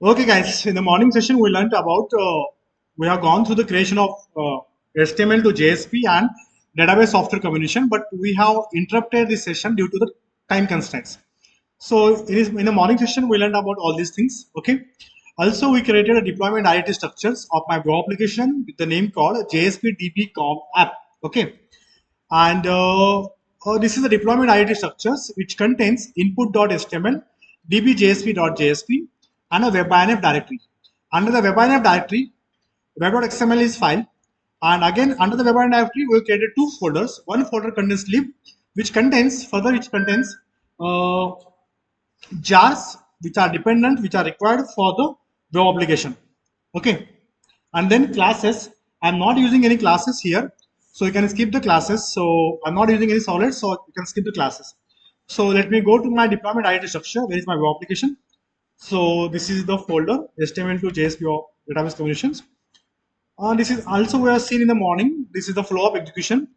Okay, guys, in the morning session, we learned about, we have gone through the creation of HTML to JSP and database software combination, but we have interrupted this session due to the time constraints. So in the morning session, we learned about all these things. Okay. Also, we created a deployment identity structures of my web application with the name called JSPDBComApp. Okay. And this is the deployment identity structures which contains input.html, dbjsp.jsp, and a webinf directory. Under the webinf directory, web.xml is file. And again, under the webinf directory, we created two folders. One folder contains lib, which contains uh, jars which are dependent, which are required for the web application. Okay. And then classes. I'm not using any classes here, so you can skip the classes. So I'm not using any solids, so you can skip the classes. So let me go to my deployment identity structure. Where is my web application? So this is the folder HTML to JSP database combinations. This is also we have seen in the morning. This is the flow of execution.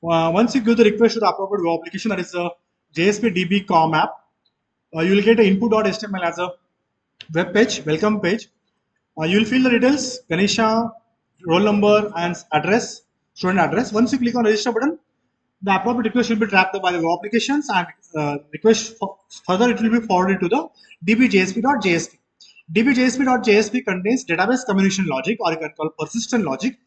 Once you give the request to the appropriate web application, that is a JSPDBComApp, you will get an input.html as a web page, welcome page. You will fill the details, Ganesha, roll number, and address, student address. Once you click on register button, the appropriate request will be trapped by the web applications, and further it will be forwarded to the dbjsp.jsp. dbjsp.jsp contains database communication logic, or you can call persistent logic,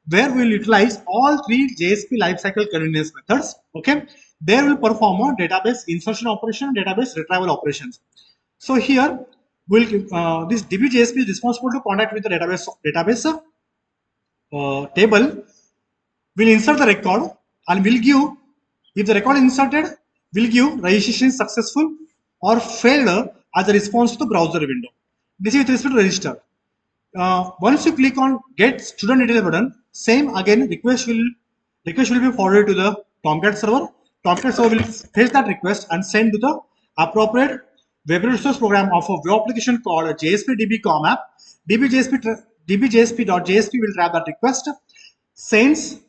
where we will utilize all three JSP lifecycle convenience methods. Okay, there will perform a database insertion operation, database retrieval operations. So here, this dbjsp is responsible to contact with the database table. Will insert the record and will give, if the record is inserted, will give registration is successful or failed as a response to the browser window. This is with respect to register. Once you click on get student detail button, same again request will be forwarded to the Tomcat server. Tomcat server will fetch that request and send to the appropriate web resource program of a web application called a JSPDBComApp. dbjsp.jsp will trap that request, sends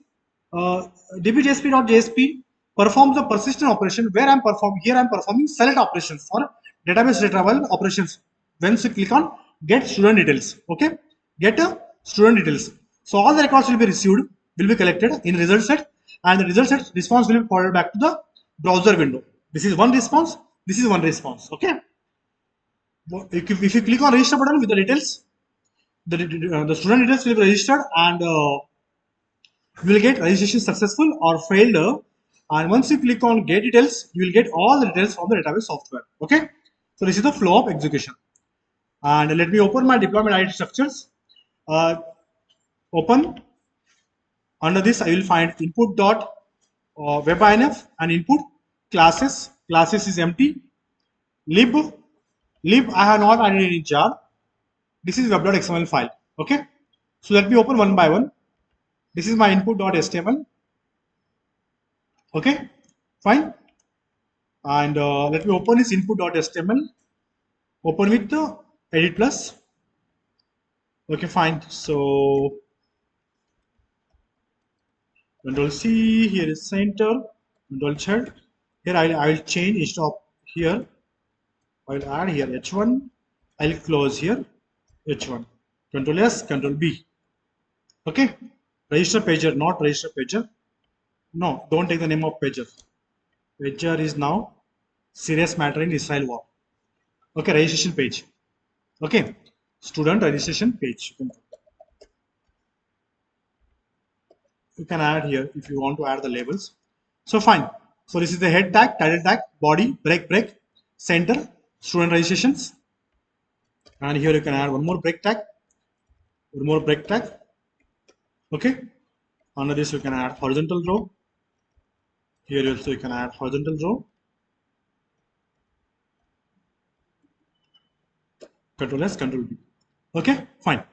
dbjsp.jsp performs the persistent operation where I'm performing select operations for database retrieval operations. Once you click on get student details, okay, get student details. So all the records will be received, will be collected in result set, and the result set response will be forwarded back to the browser window. This is one response. This is one response. Okay. If you click on register button with the details, the student details will be registered, and you will get registration successful or failed. And once you click on get details, you will get all the details from the database software. Okay. So this is the flow of execution. And let me open my deployment identity structures. Open. Under this, I will find input dot webinf and input classes. Classes is empty. Lib I have not added any jar. This is web.xml file. Okay. So let me open one by one. This is my input.html. Okay, fine. And let me open this input.html. Open with the edit plus. Okay, fine. So Control C, here is center, Control Z. Here I will change instead of here. I will add here H1. I will close here H1. Control S, Control B. Okay, register pager, not register pager. No, don't take the name of pager. Pager is now serious matter in Israel war. Okay, registration page. Okay, student registration page. You can add here if you want to add the labels. So fine. So this is the head tag, title tag, body, break, center, student registrations. And here you can add one more break tag, one more break tag. Okay. Under this you can add horizontal row. Here also you can add horizontal row. Control S, Control B. Okay, fine.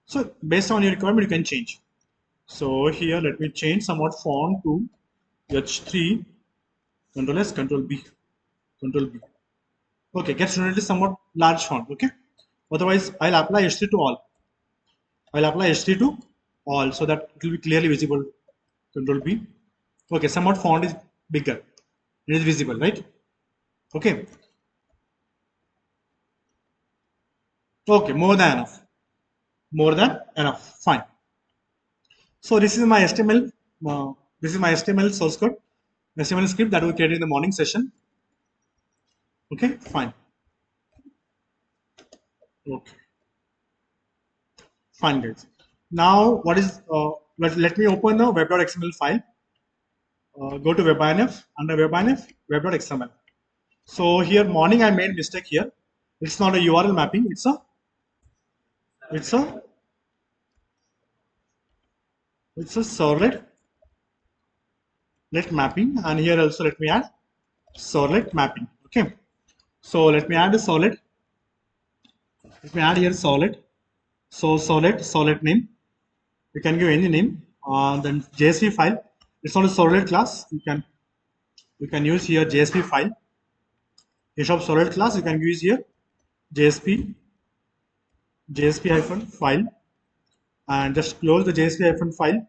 So based on your requirement, you can change. So here let me change somewhat font to H3. Control S, Control B, Control B. Okay, get student is somewhat large font. Okay. Otherwise, I'll apply H3 to all. I'll apply H3 to all so that it will be clearly visible. Control B. Okay, somewhat font is bigger. It is visible, right? Okay. Okay, more than enough. More than enough. Fine. So this is my HTML. This is my HTML source code, HTML script that we created in the morning session. Okay, fine. Okay, fine, guys. Now, what is? Let me open the web.xml file. Go to webinf, under webinf, web.xml. So here, morning I made mistake here. It's not a URL mapping. It's a servlet mapping, and here also let me add servlet mapping. Okay. So let me add a solid. Let me add here solid. So solid name. You can give any name. Then JSP file. It's not a solid class. You can use here JSP file. Instead of solid class, you can use here JSP hyphen file, and just close the JSP hyphen file.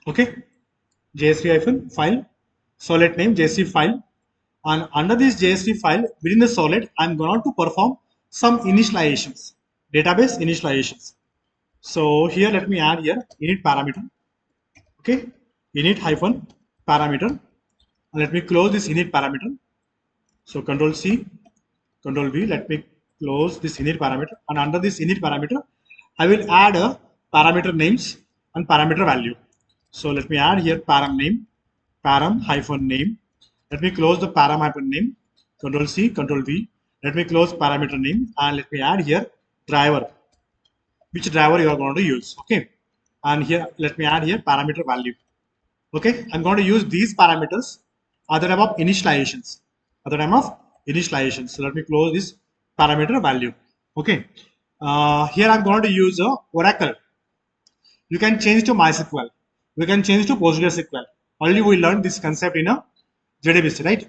Okay, JSP hyphen file, solid name JSP file, and under this JSP file within the solid, I'm going to perform some initializations, database initializations. So here let me add here init parameter. Okay, init hyphen parameter. And let me close this init parameter. So Control C, Control V. Let me close this init parameter, and under this init parameter, I will add a parameter names and parameter value. So let me add here param name, param hyphen name. Let me close the param hyphen name. Control C, Control V. Let me close parameter name, and let me add here driver, which driver you are going to use. Okay, and here let me add here parameter value. Okay, I'm going to use these parameters at the time of initializations. At the time of initialization. So let me close this parameter value. Okay, here I'm going to use a Oracle. You can change to MySQL. You can change to PostgreSQL. Already we learned this concept in a JDBC, right?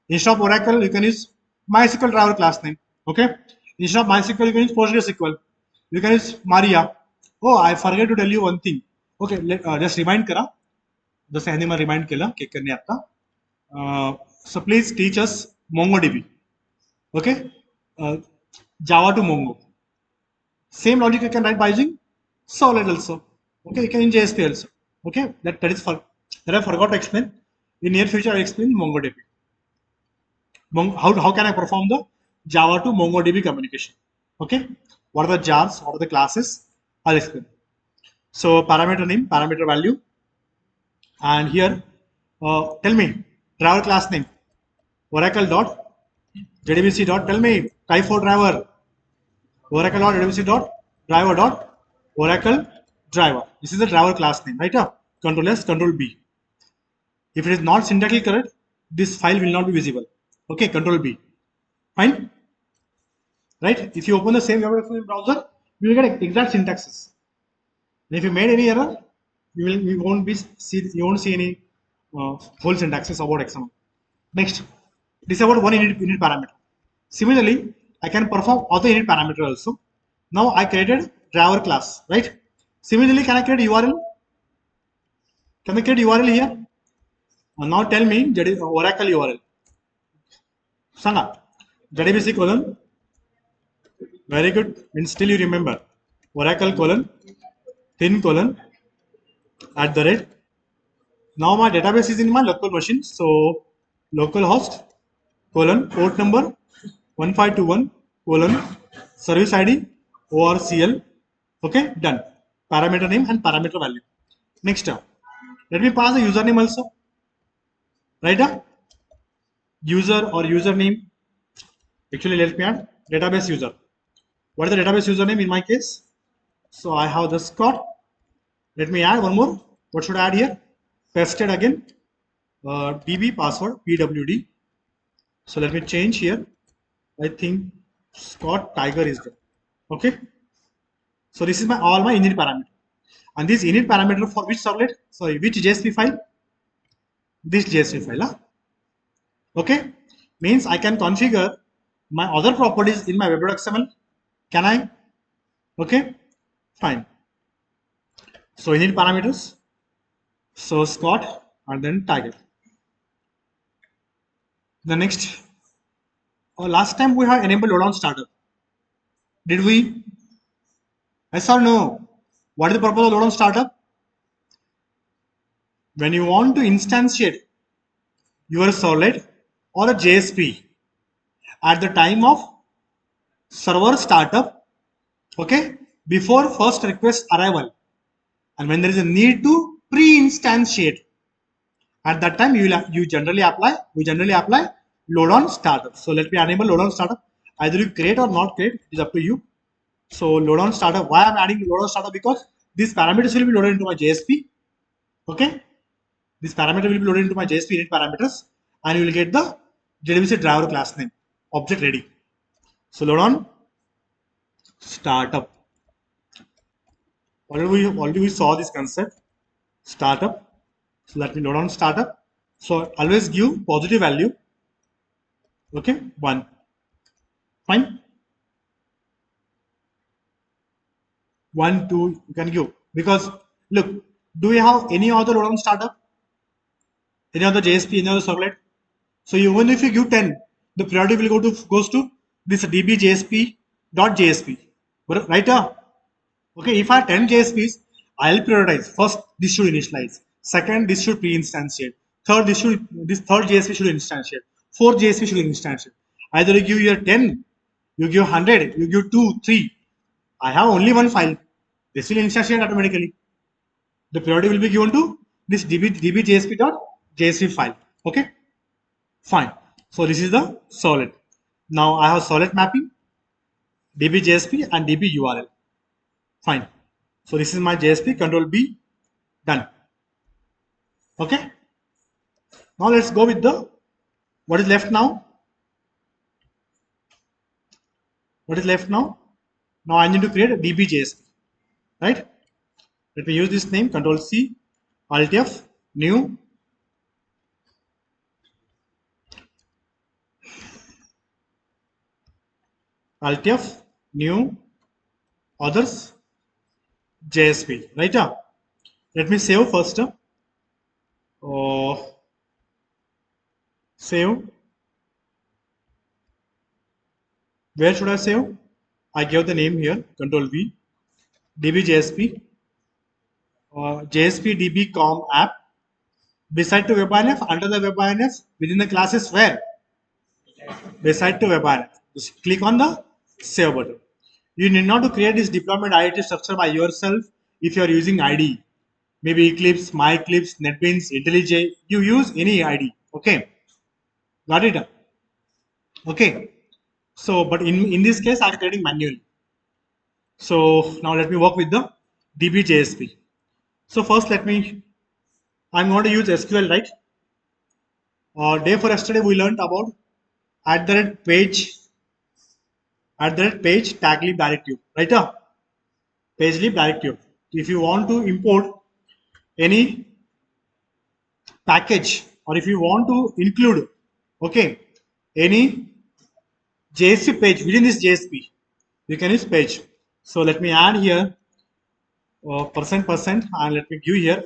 Instead of Oracle, you can use MySQL driver class name. Okay, instead of MySQL, you can use PostgreSQL. You can use Maria. Oh, I forget to tell you one thing. Okay, just remind करा. जसं ह्याने मला remind केलं cake करणे आता. So please teach us MongoDB. Okay, Java to Mongo. Same logic you can write by using Solid also. Okay, you can use JSP also. Okay, that is for that I forgot to explain. In near future, I explain MongoDB. How can I perform the Java to MongoDB communication? Okay, what are the jars? What are the classes? I'll explain. So parameter name, parameter value, and here tell me driver class name. Oracle dot JDBC dot tell me type for driver. Oracle dot JDBC dot driver dot Oracle driver. This is the driver class name, right? Control S, Control B. If it is not syntactically correct, this file will not be visible. Okay, Control B. Fine, right? If you open the same web browser, you will get exact syntaxes. And if you made any error, you won't see any whole syntaxes about XML. Next, this is about one init parameter. Similarly, I can perform other init parameter also. Now I created driver class, right? Similarly, can I create URL? Can I create URL here? Now tell me Oracle URL. Sanga, JDBC colon. Very good. Means still you remember. Oracle colon, thin colon, @ Now my database is in my local machine. So localhost colon port number 1521 colon service ID ORCL. Okay, done. Parameter name and parameter value. Next, let me pass the username also. Right? User or username. Actually, let me add database user. What is the database username in my case? So I have the Scott. Let me add one more. What should I add here? Pasted again. DB password PWD. So let me change here. I think Scott Tiger is there. Okay. So this is all my init parameter. And this init parameter for which servlet? Sorry, which JSP file? This JSP file. Huh? Okay. Means I can configure my other properties in my web.xml. Can I? Okay. Fine. So init parameters. So Scott and then Tiger. The next, Last time we have enabled load on startup. Did we? Yes or no? What is the purpose of load on startup? When you want to instantiate your solid or a JSP at the time of server startup, okay, before first request arrival, and when there is a need to pre-instantiate, at that time we generally apply load on startup. So let me enable load on startup. Either you create or not create, it is up to you. So load on startup. Why I'm adding load on startup? Because these parameters will be loaded into my JSP. Okay, this parameter will be loaded into my JSP init parameters, and you will get the JDBC driver class name object ready. So load on startup. Already we saw this concept startup. So let me load on startup. So always give positive value. Okay, 1. Fine. 1, 2 you can give, because look, do we have any other load on startup? Any other JSP, any other servlet? So even if you give 10, the priority will goes to this dbjsp.jsp. Right? Okay, if I have 10 JSPs, I'll prioritize. First, this should initialize. Second, this should pre-instantiate. Third, this third JSP should instantiate. Fourth JSP should instantiate. Either you give your 10, you give 100, you give 2, 3. I have only one file. This will instantiate automatically. The priority will be given to this dbjsp.jsp file. Okay, fine. So this is the solid. Now I have solid mapping, dbjsp and dburl. Fine. So this is my JSP. Control B. Done. Okay. Now let's go with the what is left now. What is left now? Now I need to create a dbjsp. Right. Let me use this name. Control C, Alt F, new. Alt F, new, others, JSP. Right. Let me save first. Save. Where should I save? I give the name here. Control V. DBJSP. JSPDBComApp. Beside to WebINF, under the WebINF, within the classes where? Beside to WebINF. Just click on the save button. You need not to create this deployment IIT structure by yourself if you are using IDE. Maybe Eclipse, MyEclipse, NetBeans, IntelliJ. You use any IDE. Okay. Got it? Okay. So, but in this case, I'm creating manually. So now let me work with the DBJSP. So first I'm going to use SQL, right? Day for yesterday we learned about @page taglib directive, right? Pagelib directive. If you want to import any package, or if you want to include, okay, any JSP page within this JSP, you can use page. So let me add here %, and let me give here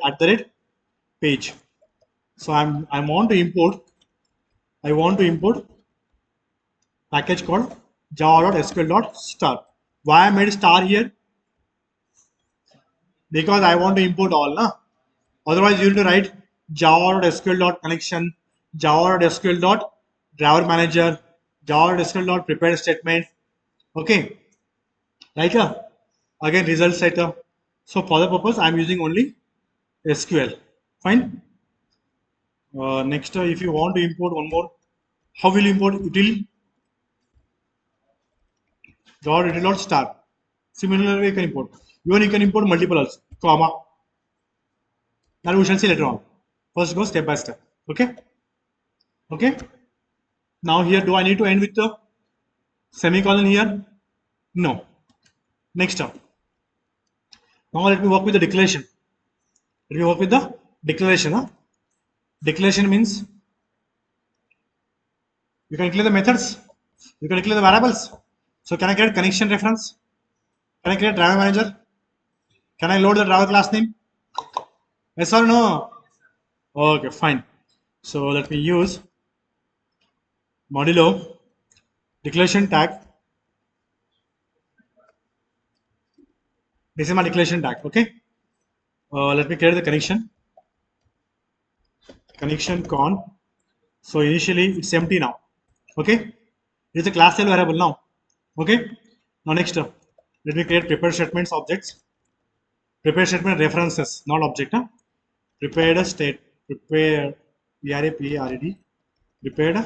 @page. So I want to import package called java.sql.star. Why I made star here? Because I want to import all. Otherwise, you need to write java.sql.connection, java.sql.driver manager, java.sql.prepared statement. Okay, right? Again, result setter. So for the purpose, I am using only SQL. Fine. Next, if you want to import one more, how will you import util? Java.util.star. Similarly, you can import. Even you can import multiple also, comma. That we shall see later on. First go step by step. Okay. Okay. Now here, do I need to end with the semicolon here? No. Next up. Now let me work with the declaration. Let me work with the declaration. Declaration means you can declare the methods. You can declare the variables. So can I create connection reference? Can I create driver manager? Can I load the driver class name? Yes or no? Okay, fine. So let me use modulo declaration tag. This is my declaration tag. Okay. Let me create the connection. Connection con. So initially it's empty now. Okay. It's a class cell variable now. Okay. Now next, let me create prepare statements objects. Prepare statement references, not object. Huh? Prepared state. Prepare. PRAPRED. Prepared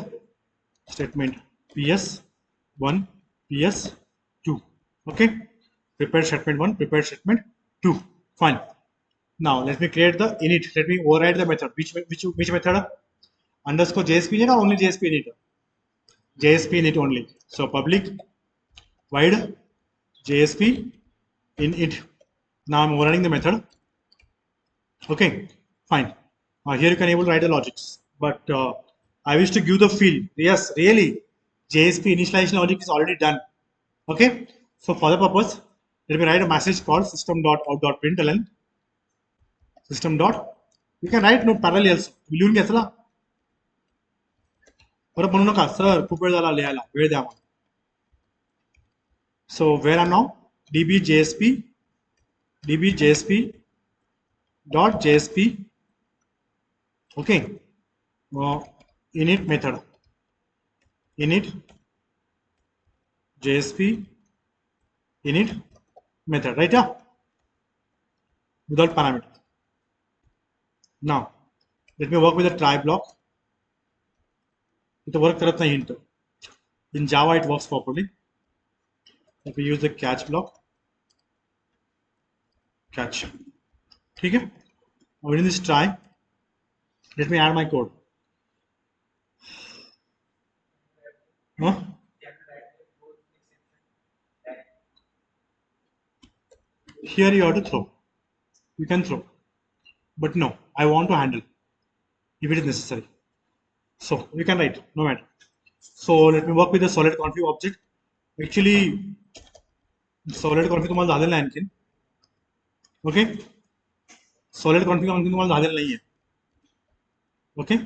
statement. PS1. PS2. Okay. Prepare statement 1. Prepare statement 2. Fine. Now let me create the init. Let me override the method. Which method? Underscore JSP init or only JSP init? JSP init only. So public void JSP init. Now I'm overriding the method. Okay, fine. Here you can able to write the logics, but I wish to give the field. Yes, really, JSP initialization logic is already done. Okay, so for the purpose, let me write a message called system.out.println. System dot. You can write no parallel also. लिहून घ्यायचं परत म्हणू नका sir खूप वेळ झाला लिहायला वेळ द्या मला. So where I'm now db jsp dot jsp. Okay, init method init JSP init method, right? Yeah, without parameter. Now let me work with the try block. It work karat nahi hint. In Java it works properly. Let me use the catch block. Catch. Okay. Now in this try, let me add my code. Huh? Here you have to throw. You can throw, but no, I want to handle if it is necessary. So you can write, no matter. So let me work with the solid config object. Actually, solid config तुम्हाला झालेलं आहे आणखीन. Okay. Solid config आणखीन तुम्हाला झालेलं नाहीये. Okay.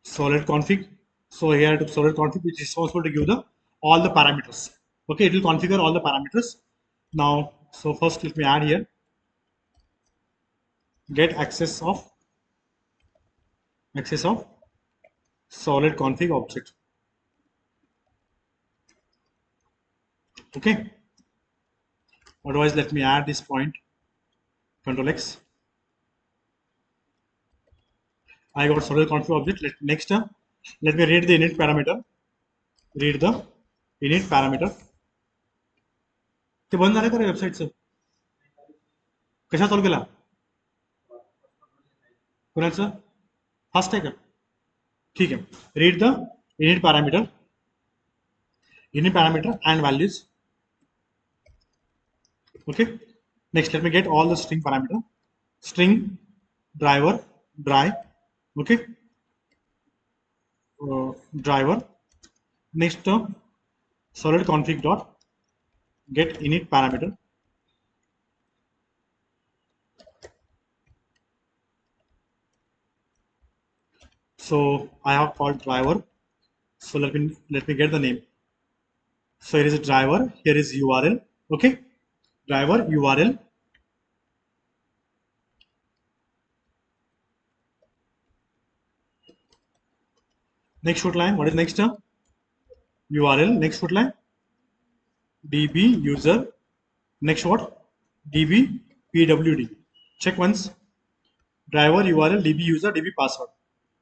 Solid config. So here to solid config, which is responsible to give the all the parameters. Okay, it will configure all the parameters. Now, so first let me add here get access of solid config object. Okay. Otherwise, let me add this point. Control X. I got solid config object. Next, let me read the init parameter. Read the init parameter. ते बंद झालं का रे वेबसाईटचं? कशा चालू केला? कोणाचं? Fast आहे का? ठीक आहे. Read the init parameter and values. Okay. Next, let me get all the string parameter. String driver dry. Okay. Driver. Next, solid config dot get init parameter. So I have called driver. So let me get the name. So here is a driver. Here is URL. Okay. Driver URL. Next foot line. What is next? URL. Next foot line. DB user. Next what? DB PWD. Check once. Driver URL DB user DB password.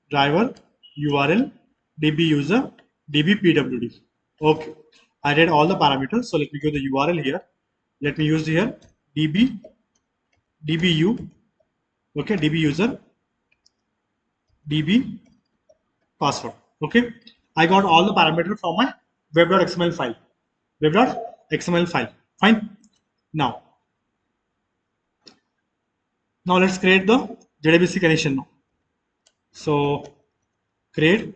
Driver URL DB user DB PWD. Okay. I did all the parameters. So let me go to the URL here. Let me use here DBU. Okay. DB user DB password. Okay. I got all the parameters from my web.xml file. Web.xml file. Fine. Now let's create the JDBC connection now. So create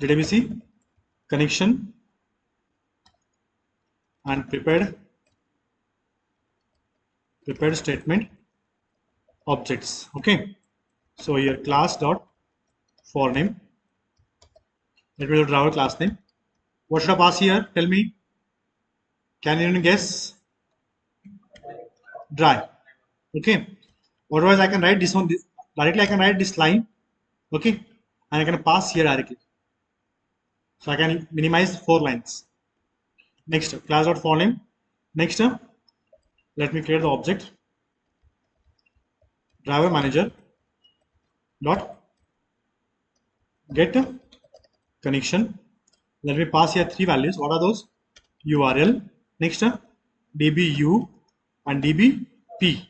JDBC connection and prepared statement objects. Okay. So here class dot for name Let me do driver class name. What should I pass here? Tell me. Can anyone guess? Dry. Okay. Otherwise, I can write this one directly. I can write this line. Okay. And I can pass here directly. So I can minimize 4 lines. Next, class.forName. Next, let me create the object. Driver manager dot get connection. Let me pass here 3 values. What are those? URL. Next, DBU and DBP.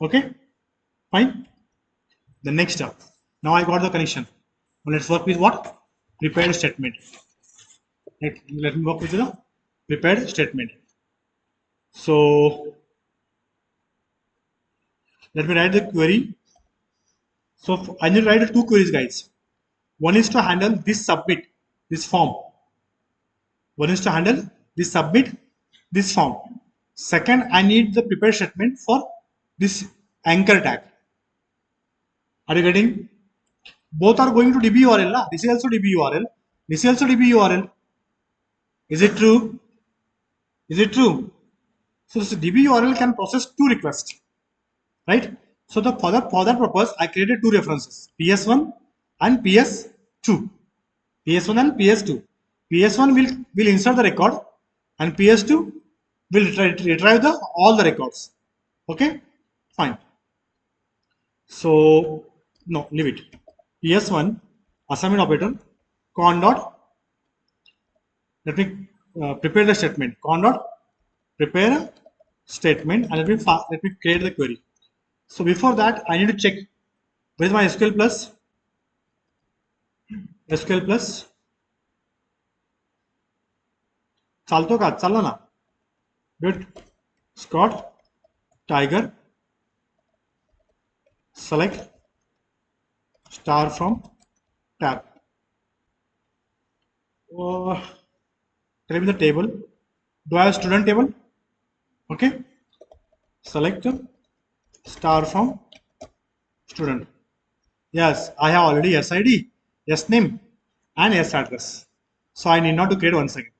Okay, fine. The next step. Now I got the connection. Now let's work with what? Prepared statement. Let me work with the prepared statement. So let me write the query. So I need to write 2 queries, guys. One is to handle this submit, this form. One is to handle this submit, this form. Second, I need the prepared statement for this anchor tag. Are you getting? Both are going to DB URL. This is also DB URL. This is also DB URL. Is it true? Is it true? So this DB URL can process 2 requests, right? So for that purpose, I created 2 references, PS1 and PS2. PS1 and PS2. PS1 will insert the record, and PS2 will retrieve all the records. Okay, fine. So no, leave it. PS1 assignment operator con dot. Let me prepare the statement. Con dot prepare statement, and let me create the query. So before that, I need to check where is my SQL plus. SQL plus. चालतो का? चालला ना? Good. Scott Tiger. Select star from tab. Tell me the table. Do I have student table? Okay. Select star from student. Yes, I have already SID, SNAME, and SAddress. So I need not to create once again.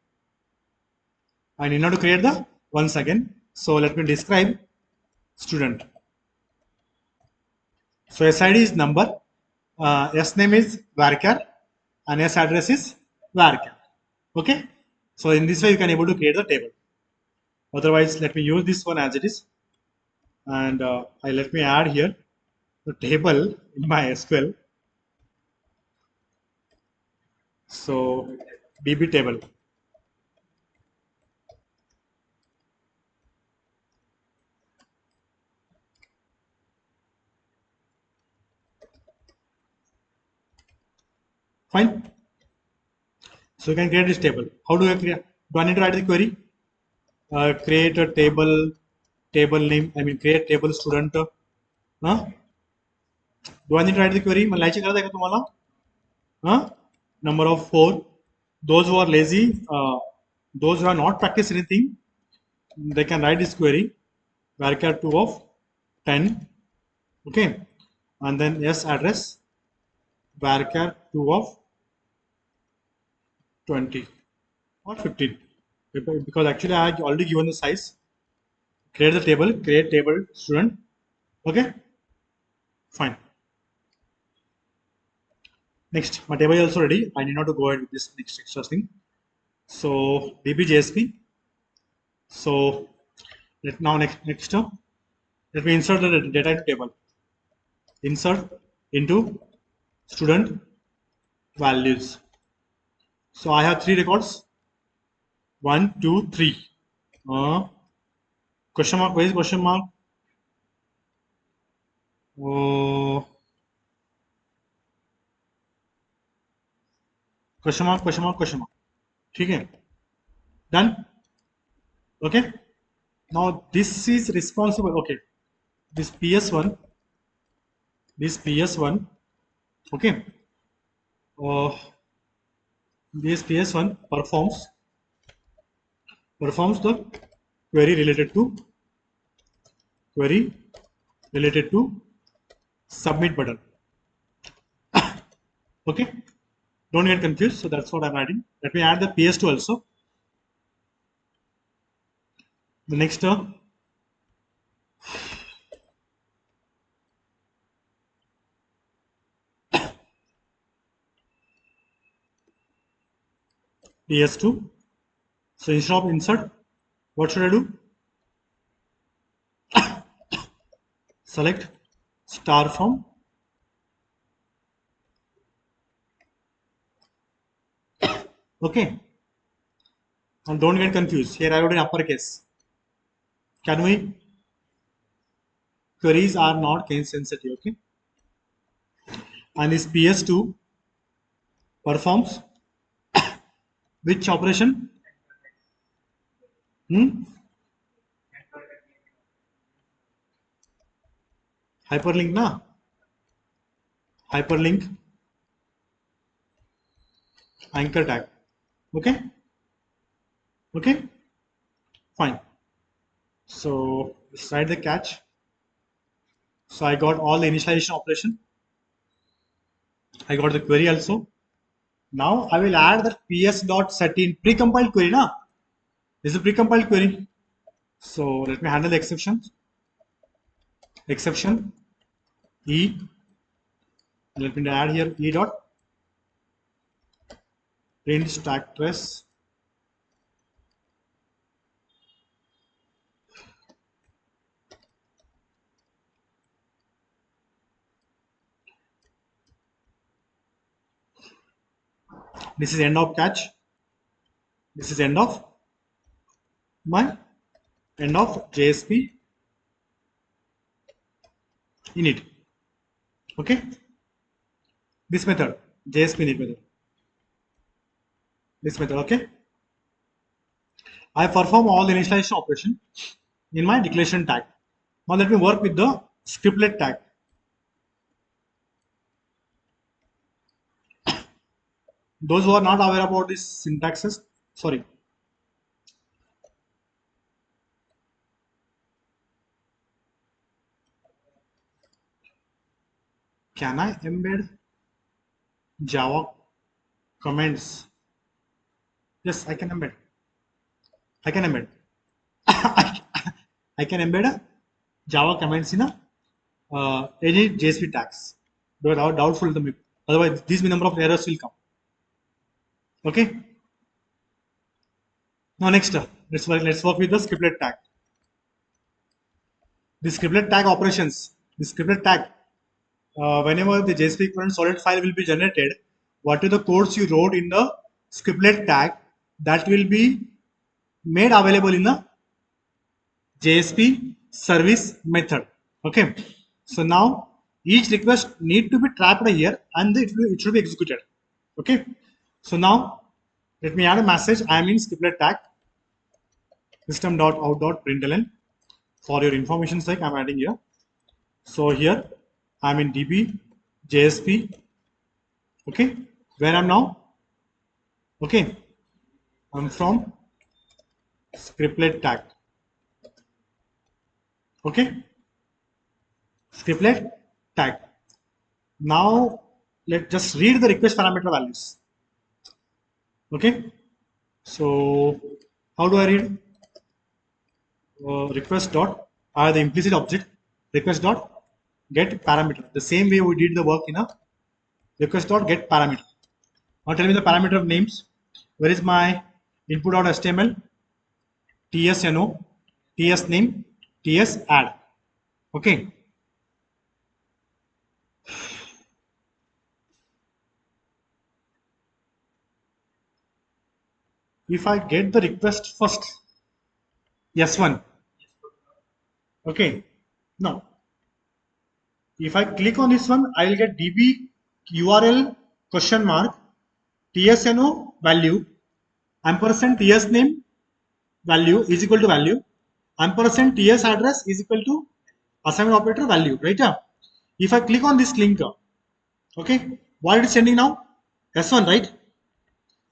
I need not to create the once again. So let me describe student. So SID is number, SNAME is varchar, and SAddress is varchar. Okay. So in this way you can able to create the table. Otherwise, let me use this one as it is, and let me add here the table in my SQL. So DB table. Fine. So you can create this table. How do I create? Do I need to write the query? Create a table name. I mean, create table student. Huh? Do I need to write the query? मैं like कर देगा तुम्हारा? Huh? Number of 4. Those who are lazy, those who are not practiced anything, they can write this query. Varchar 2 of 10. Okay, and then yes address varchar 2 of 20 or 15, because actually I had already given the size. Create the table, create table student. Okay, fine. Next, my table is also ready. I need not to go ahead with this next extra thing. So JSP. So let me insert the data into table. Insert into student values. So I have 3 records. 1, 2, 3. Question mark. Where is question mark? Question mark. ठीक है? Done. Okay. Now this is responsible. Okay. This PS1. Okay. This PS1 performs the query related to submit button. Okay. Don't get confused. So that's what I'm adding. Let me add the PS2 also. The next PS2. So instead of insert, what should I do? Select star from okay. And don't get confused. Here I wrote in uppercase. Can we? Queries are not case sensitive. Okay. And this PS2 performs which operation? Hyperlink na? Hyperlink anchor tag. Okay. Okay. Fine. So let's the catch. So I got all the initialization operation. I got the query also. Now I will add the ps.setIn precompiled query. Na? This is a precompiled query. So let me handle the exception. Exception e. Let me add here e dot print stack trace. This is end of catch. This is end of my end of JSP init. Okay. This method JSP init method. This method. Okay. I perform all the initialization operation in my declaration tag. Now let me work with the scriptlet tag. Those who are not aware about this syntaxes, sorry. Can I embed Java comments? Yes, I can embed. I can embed. I can embed Java comments in any JSP tags. Without doubtful, otherwise these number of errors will come. Okay. Now next, let's work with the scriptlet tag. The scriptlet tag operations. The scriptlet tag. Whenever the JSP equivalent solid file will be generated, what are the codes you wrote in the scriptlet tag that will be made available in the JSP service method. Okay. So now each request need to be trapped here and it should be executed. Okay. So now let me add a message. I am in scriptlet tag system.out.println. For your information sake, I'm adding here. So here I'm in DB JSP. Okay. Where I'm now? Okay. I'm from scriptlet tag. Okay. Scriptlet tag. Now let's just read the request parameter values. Okay. So how do I read? Request dot the implicit object request dot get parameter. The same way we did the work in a request dot get parameter. Now tell me the parameter of names. Where is my input.html? tsno, tsname, tsadd. Okay. If I get the request first, S1. Okay. Now, if I click on this one, I will get DB URL question mark tsno value ampersand ts name value is equal to value ampersand ts address is equal to assignment operator value, right? If I click on this link, okay, what it is sending now? S1, right?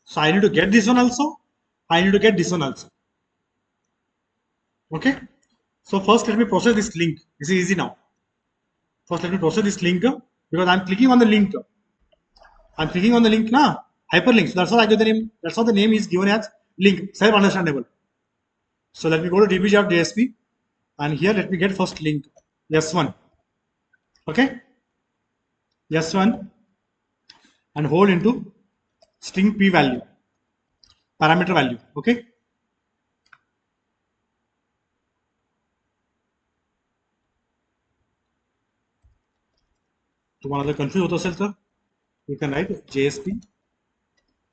So I need to get this one also. I need to get this one also. Okay. So first let me process this link. This is easy now. First let me process this link because I'm clicking on the link. I'm clicking on the link now. hyperlink. So that's why I give the name. That's how the name is given as link. Self-understandable. So let me go to dbc.jsp, and here let me get first link. S1. Okay. S1 and hold into string p value, parameter value. Okay. तुम्हाला जर confuse होत असेल तर you can write JSP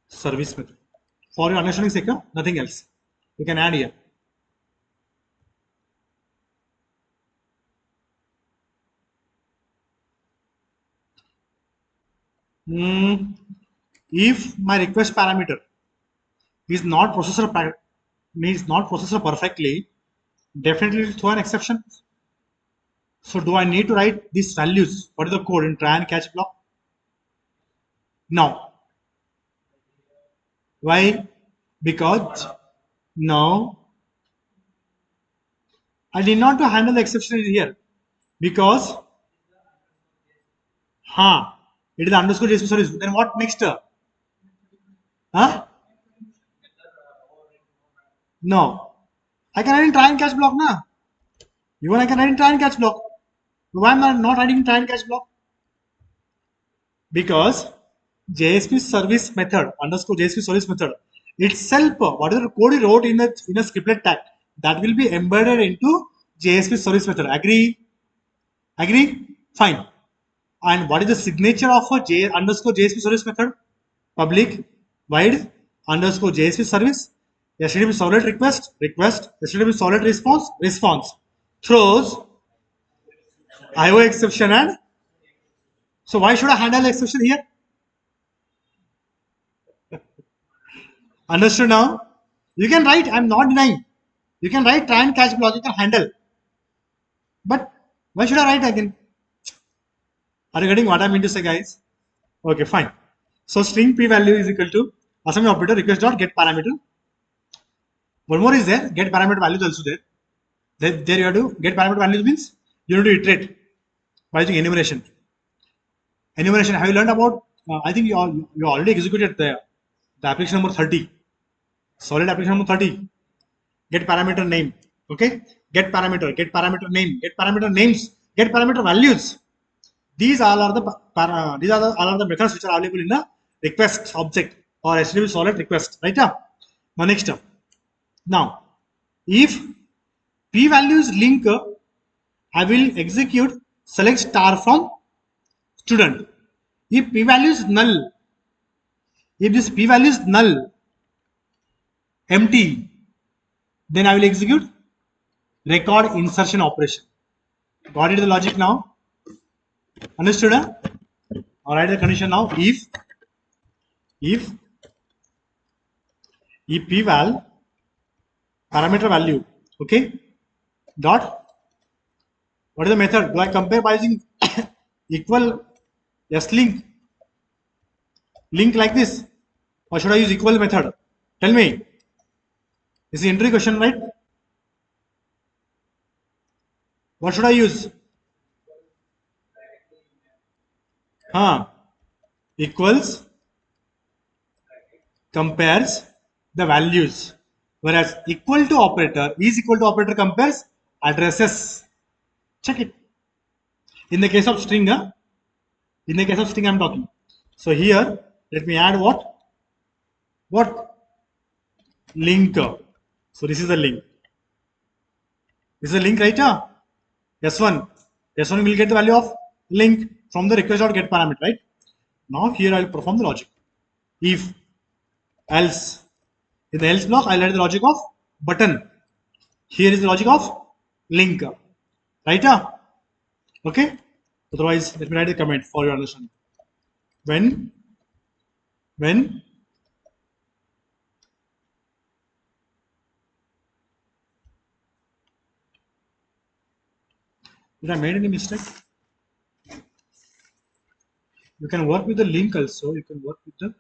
service method. For your understanding sake, nothing else. You can add here. If my request parameter is not processor perfectly, definitely it will throw an exception. So do I need to write these values? What is the code in try and catch block? No. Why? Because now I did not to handle the exception here because it is underscore JSP service. Then what next? No. I can write in try and catch block na. Even I can write in try and catch block. Why am I not writing try and catch block? Because JSP service method underscore JSP service method itself, whatever code you wrote in a scriptlet tag, that will be embedded into JSP service method. Agree? Agree? Fine. And what is the signature of a J underscore JSP service method? Public void underscore JSP service. HTTP solid request, HTTP solid response. Throws IO exception, and so why should I handle the exception here? Understood now? You can write, I'm not denying. You can write try and catch block, you can handle. But why should I write again? Are you getting what I mean to say, guys? Okay, fine. So string p value is equal to assembly operator request dot get parameter. One more is there, get parameter value is also there. There you have to get parameter values means you need to iterate by using enumeration. Enumeration, have you learned about? I think you already executed the application number 30. Solid application number 30. Get parameter name. Okay, get parameter name, get parameter names, get parameter values. These all are the all are the methods which are available in the request object or HTTP solid request. Right now, next up. Now, if p value is link, I will execute select star from student. If p value is null, if this p value is null, empty, then I will execute record insertion operation. Got it the logic now? Understood? All right, the condition now. If pval parameter value, okay, dot, what is the method? Do I compare by using equal link like this, or should I use equal method? Tell me. This is the entry question, right? What should I use? Equals compares the values, whereas equal to operator is equal to operator compares addresses. Check it. In the case of string, I'm talking. So here, let me add what? Link. So this is the link. This is a link, right? S1 will get the value of link from the request.get parameter, right? Now here I will perform the logic. If else, in the else block, I'll write the logic of button. Here is the logic of link, right? Okay. Otherwise, let me write the comment for your understanding. When did I made any mistake? You can work with the link also. You can work with the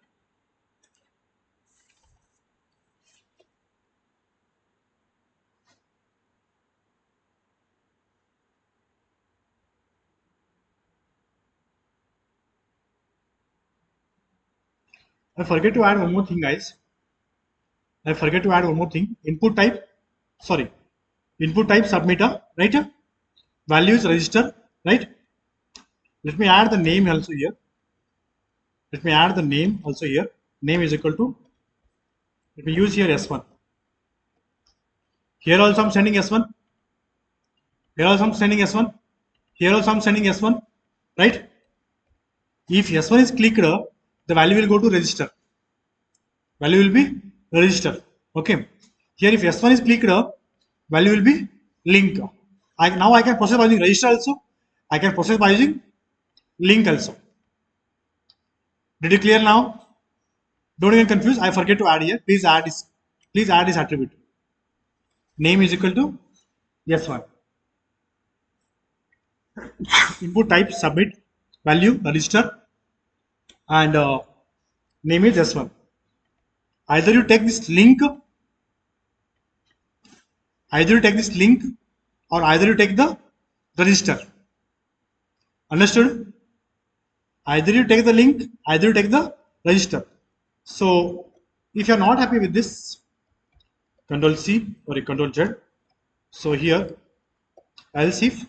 I forget to add one more thing, guys. I forget to add one more thing. Input type submitter, right? Values register, right? Let me add the name also here. Let me add the name also here. Name is equal to, let me use here S1. Here also I'm sending S1. Here also I'm sending S1. Here also I'm sending S1, right? If S1 is clicked, the value will go to register. Value will be register. Okay. Here if S1 is clicked, value will be link. Now I can process by using register also. I can process by using link also. Did you clear now? Don't get confused. I forget to add here. Please add this attribute. Name is equal to S1. Input type submit, value register, and name is S1. Either you take this link, or either you take the register. Understood? Either you take the link, either you take the register. So if you are not happy with this, Control C or Control Z. So here, else if,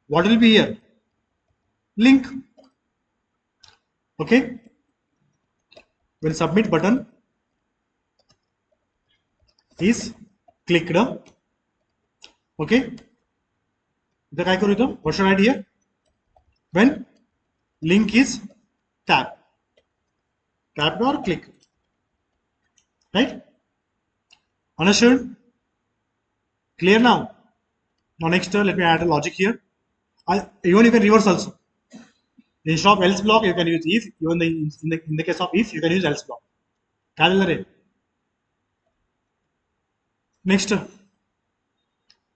what will be here? Link. Okay. When submit button is clicked, okay. What should I write here? When link is tapped or click, right? Understood? Clear now? Now next, let me add a logic here. Even you can reverse also. Instead of else block, you can use if. Even in the case of if, you can use else block. Next,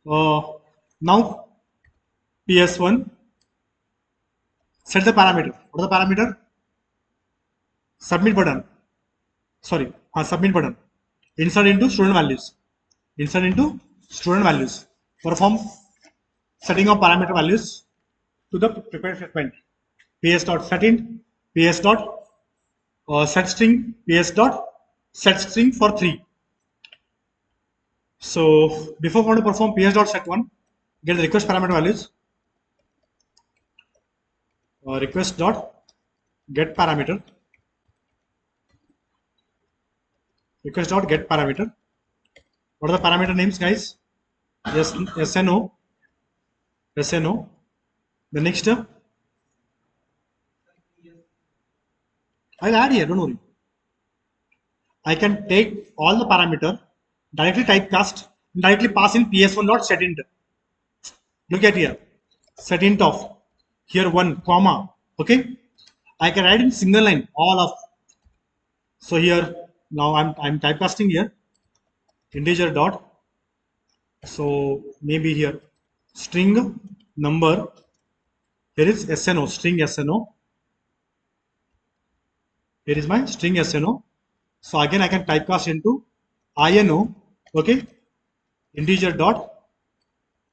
now PS1, set the parameter. What is the parameter? Submit button. Sorry, submit button. Insert into student values. Perform setting of parameter values to the prepared statement. ps.setInt, ps.setString, ps.setString for 3. So before we want to perform ps.set1, get the request parameter values. Request.get parameter. Request.get parameter. What are the parameter names, guys? Yes, SNO. The next, I'll add here, don't worry. I can take all the parameter, directly typecast, directly pass in ps1.setInt. Look at here, setInt of here 1 comma. Okay, I can write in single line all of. So here now I'm typecasting here integer dot. So maybe here string number. Here is SNO, string SNO. Here is my string SNO. So again I can typecast into INO. Okay, integer dot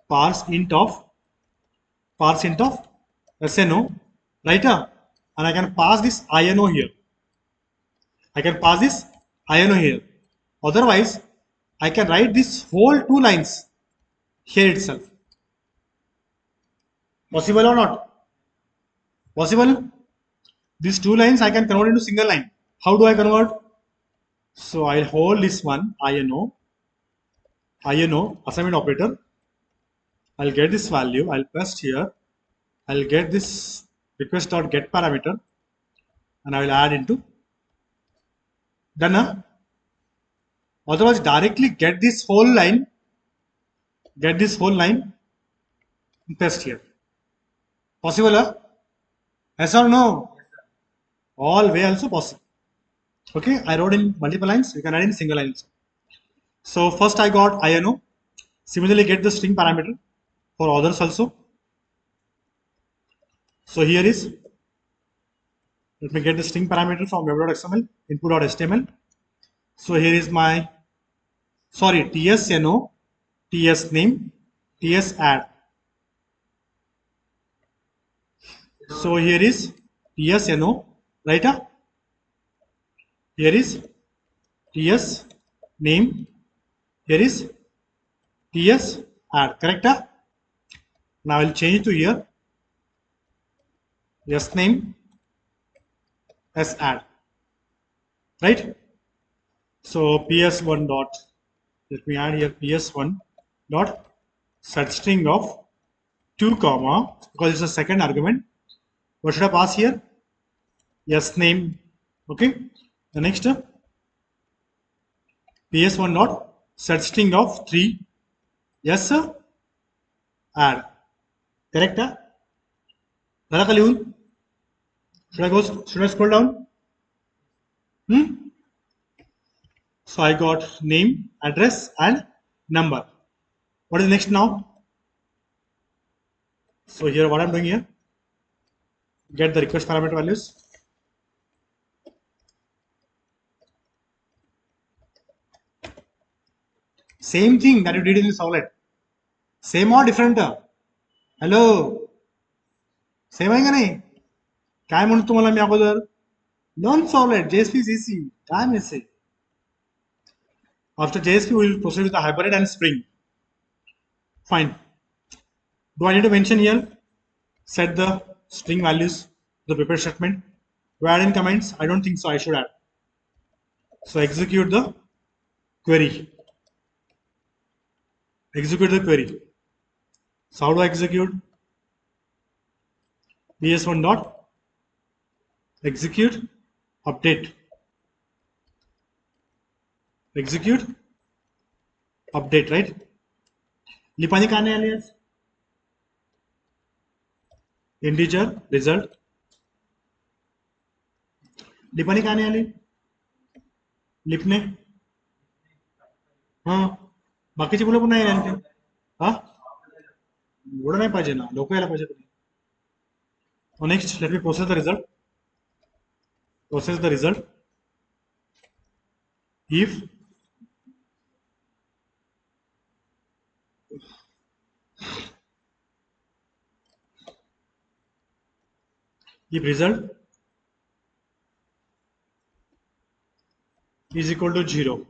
parse int of SNO, right? And I can pass this INO here. Otherwise, I can write this whole 2 lines here itself. Possible or not? Possible? These 2 lines I can convert into single line. How do I convert? So I'll hold this one, INO, assignment operator. I'll get this value, I'll paste here. I'll get this request.get parameter and I will add into done. Otherwise, directly get this whole line and paste here. Possible? Yes or no? All way also possible. Okay, I wrote in multiple lines, you can add in single lines. So first I got INO. Similarly, get the string parameter for others also. So here is, let me get the string parameter from web.xml, input.html. So here is my, tsno, tsname, tsadd. So here is tsno, right? Here is ts name. Here is ts add. Correct? Now I'll change to here. SNAME as add. Right? So ps1 dot. Let me add here ps1 dot set string of 2 comma, because it's a second argument. What should I pass here? SNAME. Okay. The next ps1 dot set string of 3 yes add. Correct? झाला का लिहून? Should I scroll down? So I got name, address and number. What is next now? So here what I'm doing here, get the request parameter values. Same thing that you did in the solid. Same or different? Hello. Same आहे का नाही? काय म्हणतो तुम्हाला मी अगोदर? Learn solid. JSP is easy. काय मिळते? After JSP we will proceed with the hibernate and spring. Fine. Do I need to mention here? Set the string values, the prepare statement. Do I add in comments? I don't think so. I should add. So execute the query. Execute the query. So how do I execute? ps1 dot execute update. Execute update, right? लिपानी का नाही आली आज? Integer result. लिपानी का नाही आली? लिपणे हां बाकीची मुलं पण नाही आली. हा एवढं नाही पाहिजे ना, लोक यायला पाहिजे. Next, let me process the result. Process the result. If result is equal to 0,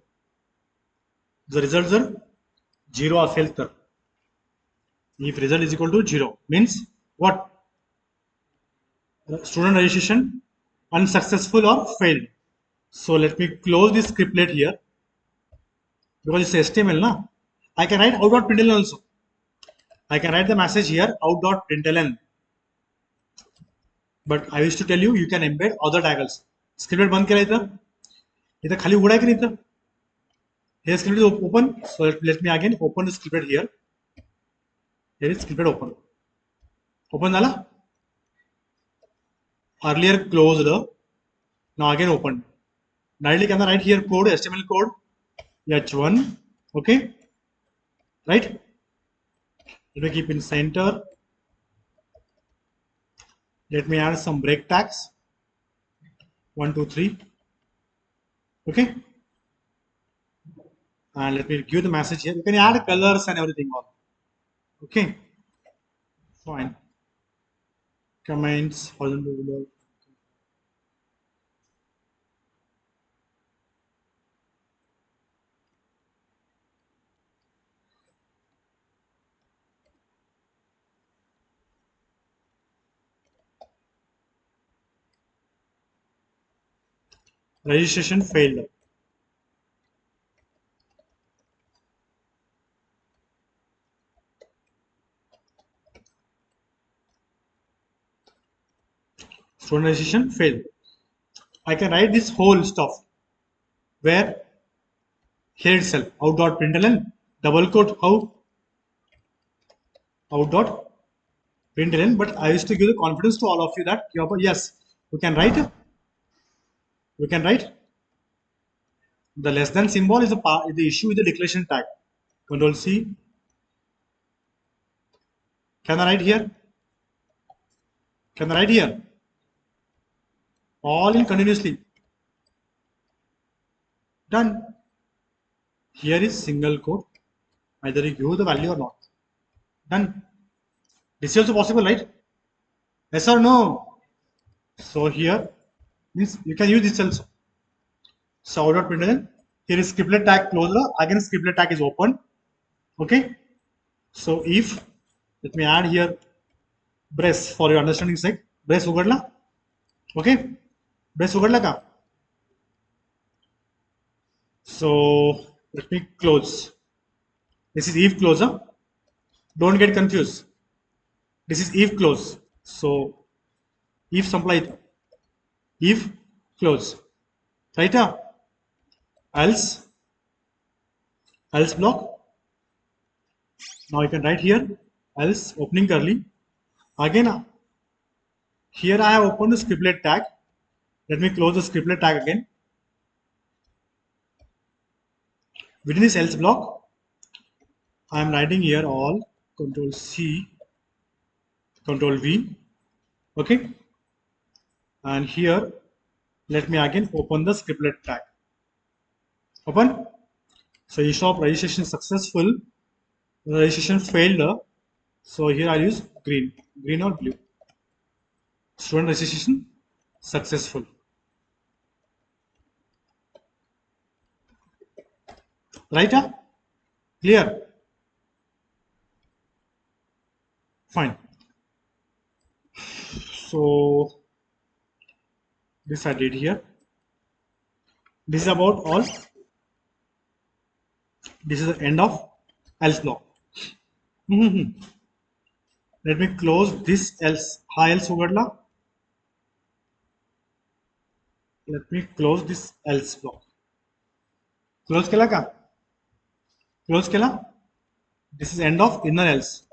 the results are 0 असेल तर. If result is equal to 0 means what? Student registration unsuccessful or failed. So let me close this scriptlet here, because it's HTML na. I can write out.println also. I can write the message here out.println, but I wish to tell you can embed other taggles. Scriptlet बंद केला इथं खाली उघडा की इथं. Here scriptlet is open. So let me again open the scriptlet here. Here is scriptlet open. Open झाला. Earlier closed, now again open. Directly can I write here code, HTML code h1, okay, right? Let me keep in center. Let me add some break tags 1 2 3, okay, and let me give the message here. You can add colors and everything on, okay, fine. Comments horizontal. Registration failed. Student registration failed. I can write this whole stuff where here itself out.println double quote out.println, but I used to give the confidence to all of you that yes, we can write the less than symbol is the issue with the declaration tag. Control C. Can I write here? Can I write here? All in continuously. Done. Here is single quote. Either you give the value or not. Done. This is also possible, right? Yes or no? So here means you can use this also. So out.println, here is scriptlet tag closed, again scriptlet tag is open. Okay. So if, let me add here brace for your understanding sake. Brace ugadla. Okay. Brace ugadla ka. So let me close. This is if closer. Don't get confused. This is if close. So if supply, if close. Right? Else block. Now you can write here else opening curly. Again, here I have opened the scriptlet tag. Let me close the scriptlet tag again. Within this else block, I am writing here all Control C, Control V. Okay. And here, let me again open the scriptlet tag. Open. So eShop registration successful. Registration failed. So here I'll use green or blue. Student registration successful. Right? Clear? Fine. So this I did here. This is about all. This is the end of else block. Let me close this else. Ha else ugadla. Let me close this else block. Close kela ka? Close kela? This is end of inner else.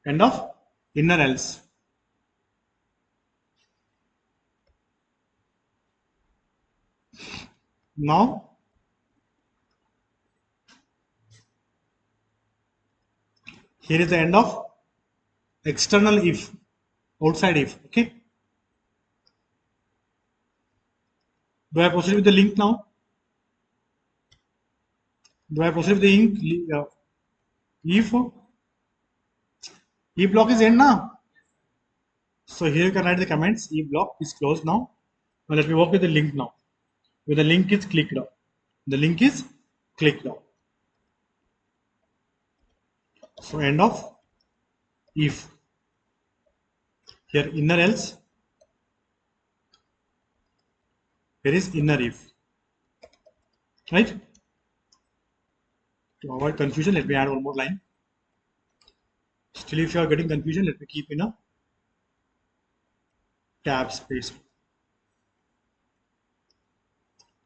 End of inner else. Now here is the end of external if, outside if. Okay. Do I proceed with the link now? Do I proceed with the link? If block is end now. So here you can write the comments. If block is closed now. Now let me work with the link now. When the link is clicked out. The link is clicked out. So end of if. Here inner else. Here is inner if. Right? To avoid confusion, let me add one more line. Still, if you are getting confusion, let me keep in a tab space.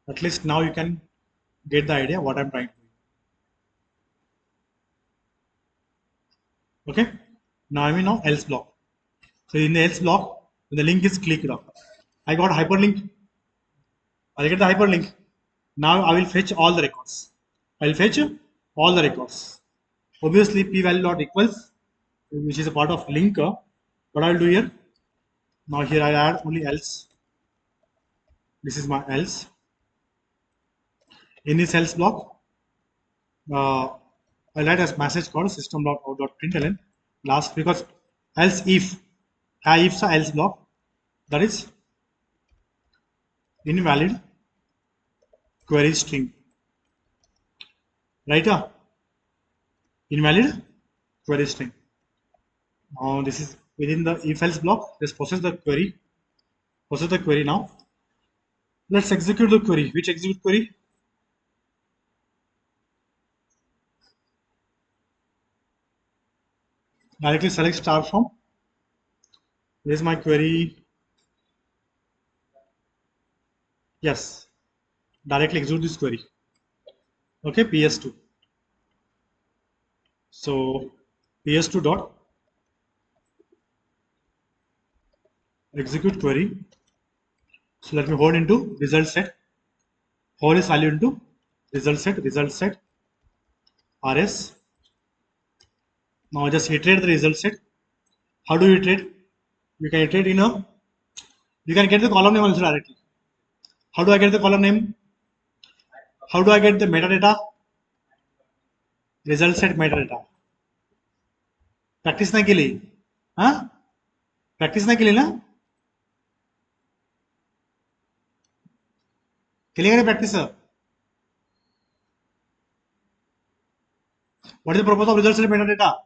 At least now you can get the idea what I'm trying to do. Okay. Now I'm in now else block. So in the else block, when the link is clicked up, I got hyperlink. I'll get the hyperlink. Now I will fetch all the records. I'll fetch all the records. Obviously, p value dot equals, which is a part of link. What I'll do here? Now here I'll add only else. This is my else. In this else block, I'll write as message called system.out.println last, because else if ifs else block, that is invalid query string. Right? Invalid query string. Now this is within the if else block. Let's process the query. Process the query now. Let's execute the query. Which execute query? Directly select star from. This is my query. Yes. Directly execute this query. Okay, PS2. So PS2 dot execute query. So let me hold into result set. Hold this value into result set rs. Now just iterate the result set. How do you iterate? You can iterate in a, you can get the column name also directly. How do I get the column name? How do I get the metadata? Result set metadata. Practice नाही केली हा practice नाही केली ना Clear practice, sir. What is the purpose of result set metadata?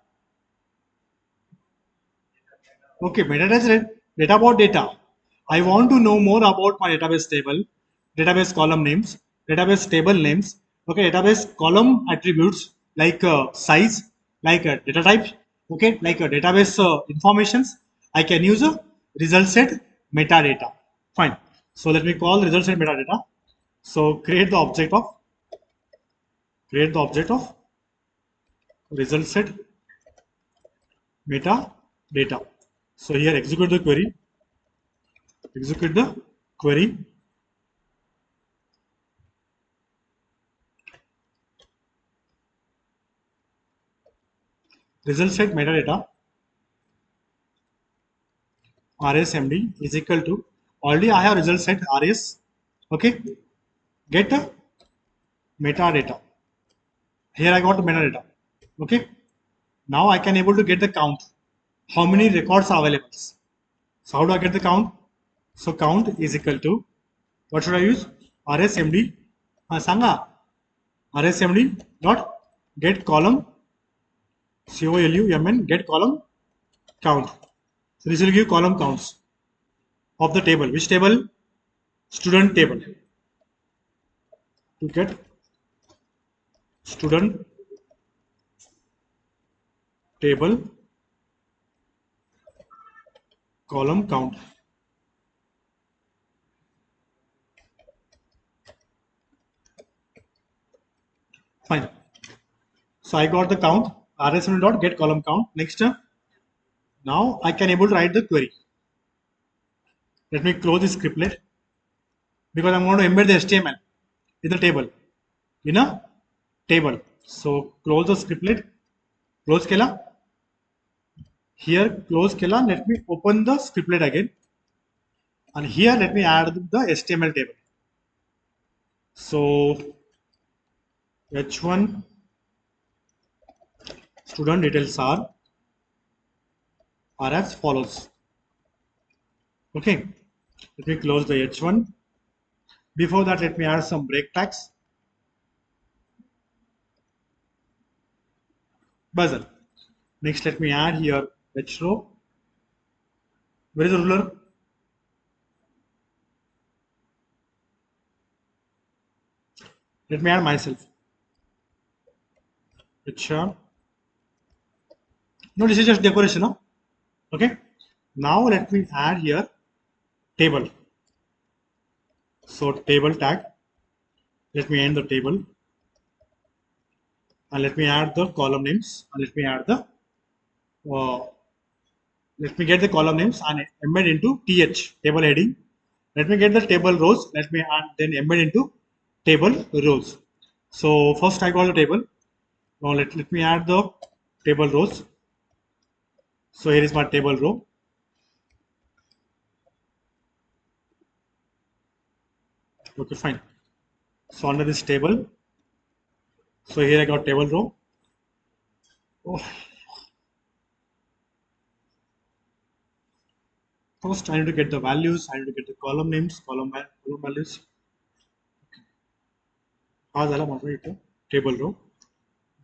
Okay, metadata is data about data. I want to know more about my database table, database column names, database table names, okay, database column attributes like size, like data type, okay, like database informations. I can use a result set metadata. Fine. So let me call result set metadata. So create the object of result set metadata. So here execute the query. Execute the query. Result set metadata RSMD is equal to, already I have result set RS, okay, get metadata. Here I got the metadata, okay. Now I can able to get the count. How many records are available? So how do I get the count? So count is equal to, what should I use? RSMD, Sanga, RSMD dot get column, COLUMN, get column count. So this will give column counts of the table. Which table? Student table. To get student table column count. Fine. So I got the count. RSM dot get column count. Next, now I can able to write the query. Let me close this scriptlet because I'm going to embed the HTML in the table. In a table. So close the scriptlet. Close Kela. Here close Kela. Let me open the scriptlet again. And here let me add the HTML table. So H1 student details are as follows. Okay. Let me close the H1. Before that, let me add some break tags. Buzzer. Next, let me add here H row. Where is the ruler? Let me add myself. HR. No, this is just decoration. No? Okay. Now let me add here table. So table tag. Let me end the table. And let me add the column names. And let me add the let me get the column names and embed into TH table heading. Let me get the table rows. Let me add then embed into table rows. So first I got the table. Now let me add the table rows. So here is my table row. Okay, fine. So under this table, so here I got table row. Oh. First, I need to get the values. I need to get the column names, column values. Table row.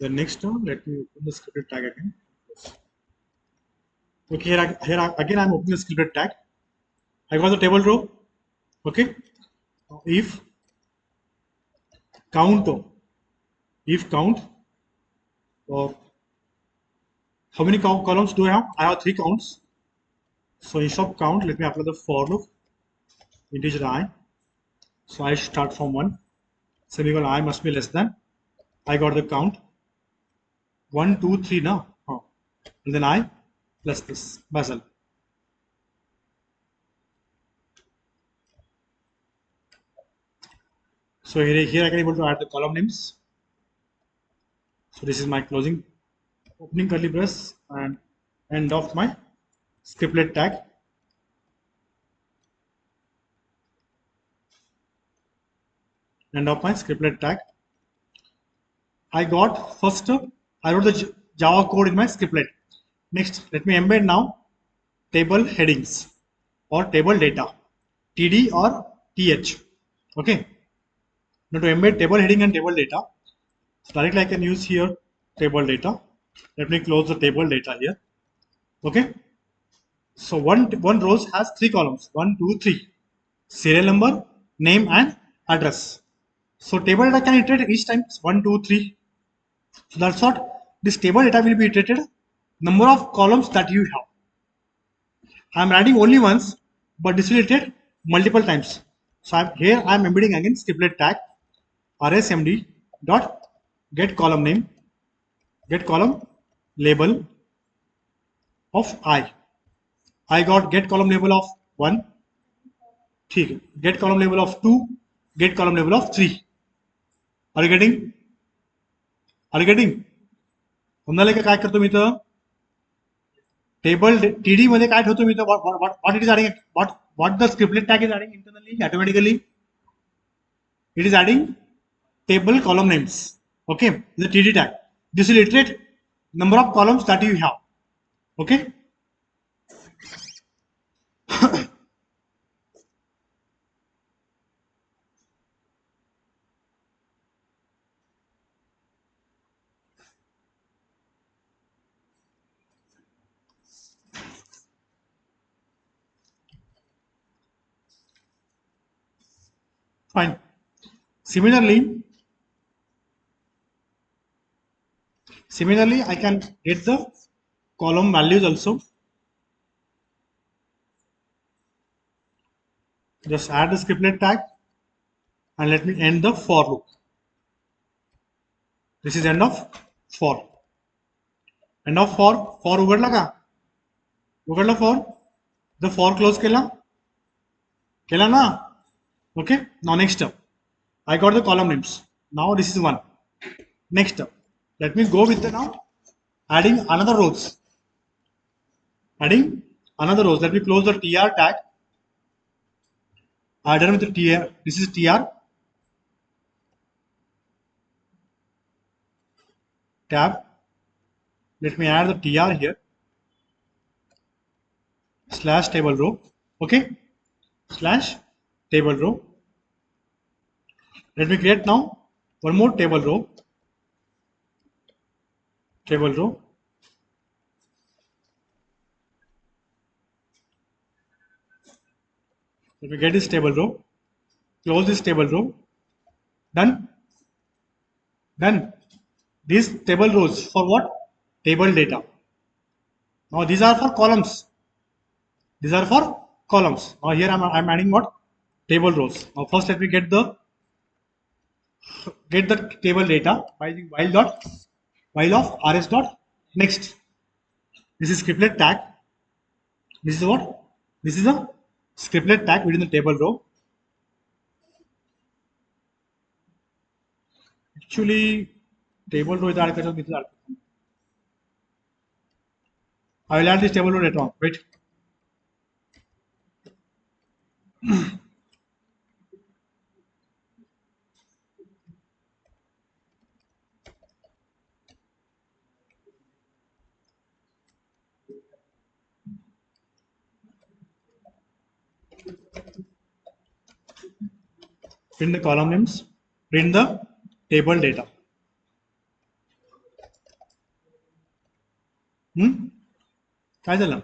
The next one, let me open the scripted tag again. Okay, here again I'm opening the scripted tag. I got the table row. Okay. If count, or how many columns do I have? I have 3 counts. So instead of count, let me apply the for loop, integer I. So I start from 1. Semicolon I must be less than. I got the count 1, 2, 3 now. Oh. And then I plus this Basel. So here I can able to add the column names. So this is my closing, opening curly brace and end of my scriptlet tag. End of my scriptlet tag. I got first, I wrote the Java code in my scriptlet. Next, let me embed now table headings or table data, TD or TH. Okay. Now to embed table heading and table data, so directly I can use here table data. Let me close the table data here. Okay. So one rows has 3 columns, 1, 2, 3. Serial number, name and address. So table data can iterate each time 1, 2, 3. So that's what this table data will be iterated. Number of columns that you have. I am adding only once, but this will iterate multiple times. So here I am embedding again scriptlet tag rsmd dot get column name, get column label of I. I got get column label of 1. Get column label of 2. Get column label of 3. Are you getting? Are you getting? समजाले का काय करतो मी इथं table TD मध्ये काय ठेवतो मी इथं what it is adding what the scriptlet tag is adding internally automatically it is adding table column names. Okay, the td tag. This will iterate number of columns that you have. Okay. Fine. Similarly, I can get the column values also. Just add the scriptlet tag and let me end the for loop. This is end of for. End of for उघडला का? उघडला for. The for close केला ना? Okay. Now next step. I got the column names. Now this is one. Next step. Let me go with the now adding another rows. Adding another rows. Let me close the tr tag. I done with the tr. This is tr tab. Let me add the tr here. Slash table row. Okay. Slash table row. Let me create now one more table row. Table row. Let me get this table row. Close this table row. Done. Done. These table rows for what? Table data. Now these are for columns. These are for columns. Now here I'm adding what? Table rows. Now first let me get the table data by the while of rs dot next. This is scriptlet tag. This is what? This is a scriptlet tag within the table row. Actually, table row is I will add this table row later on. Wait. Print the column names. Print the table data. काय झालं?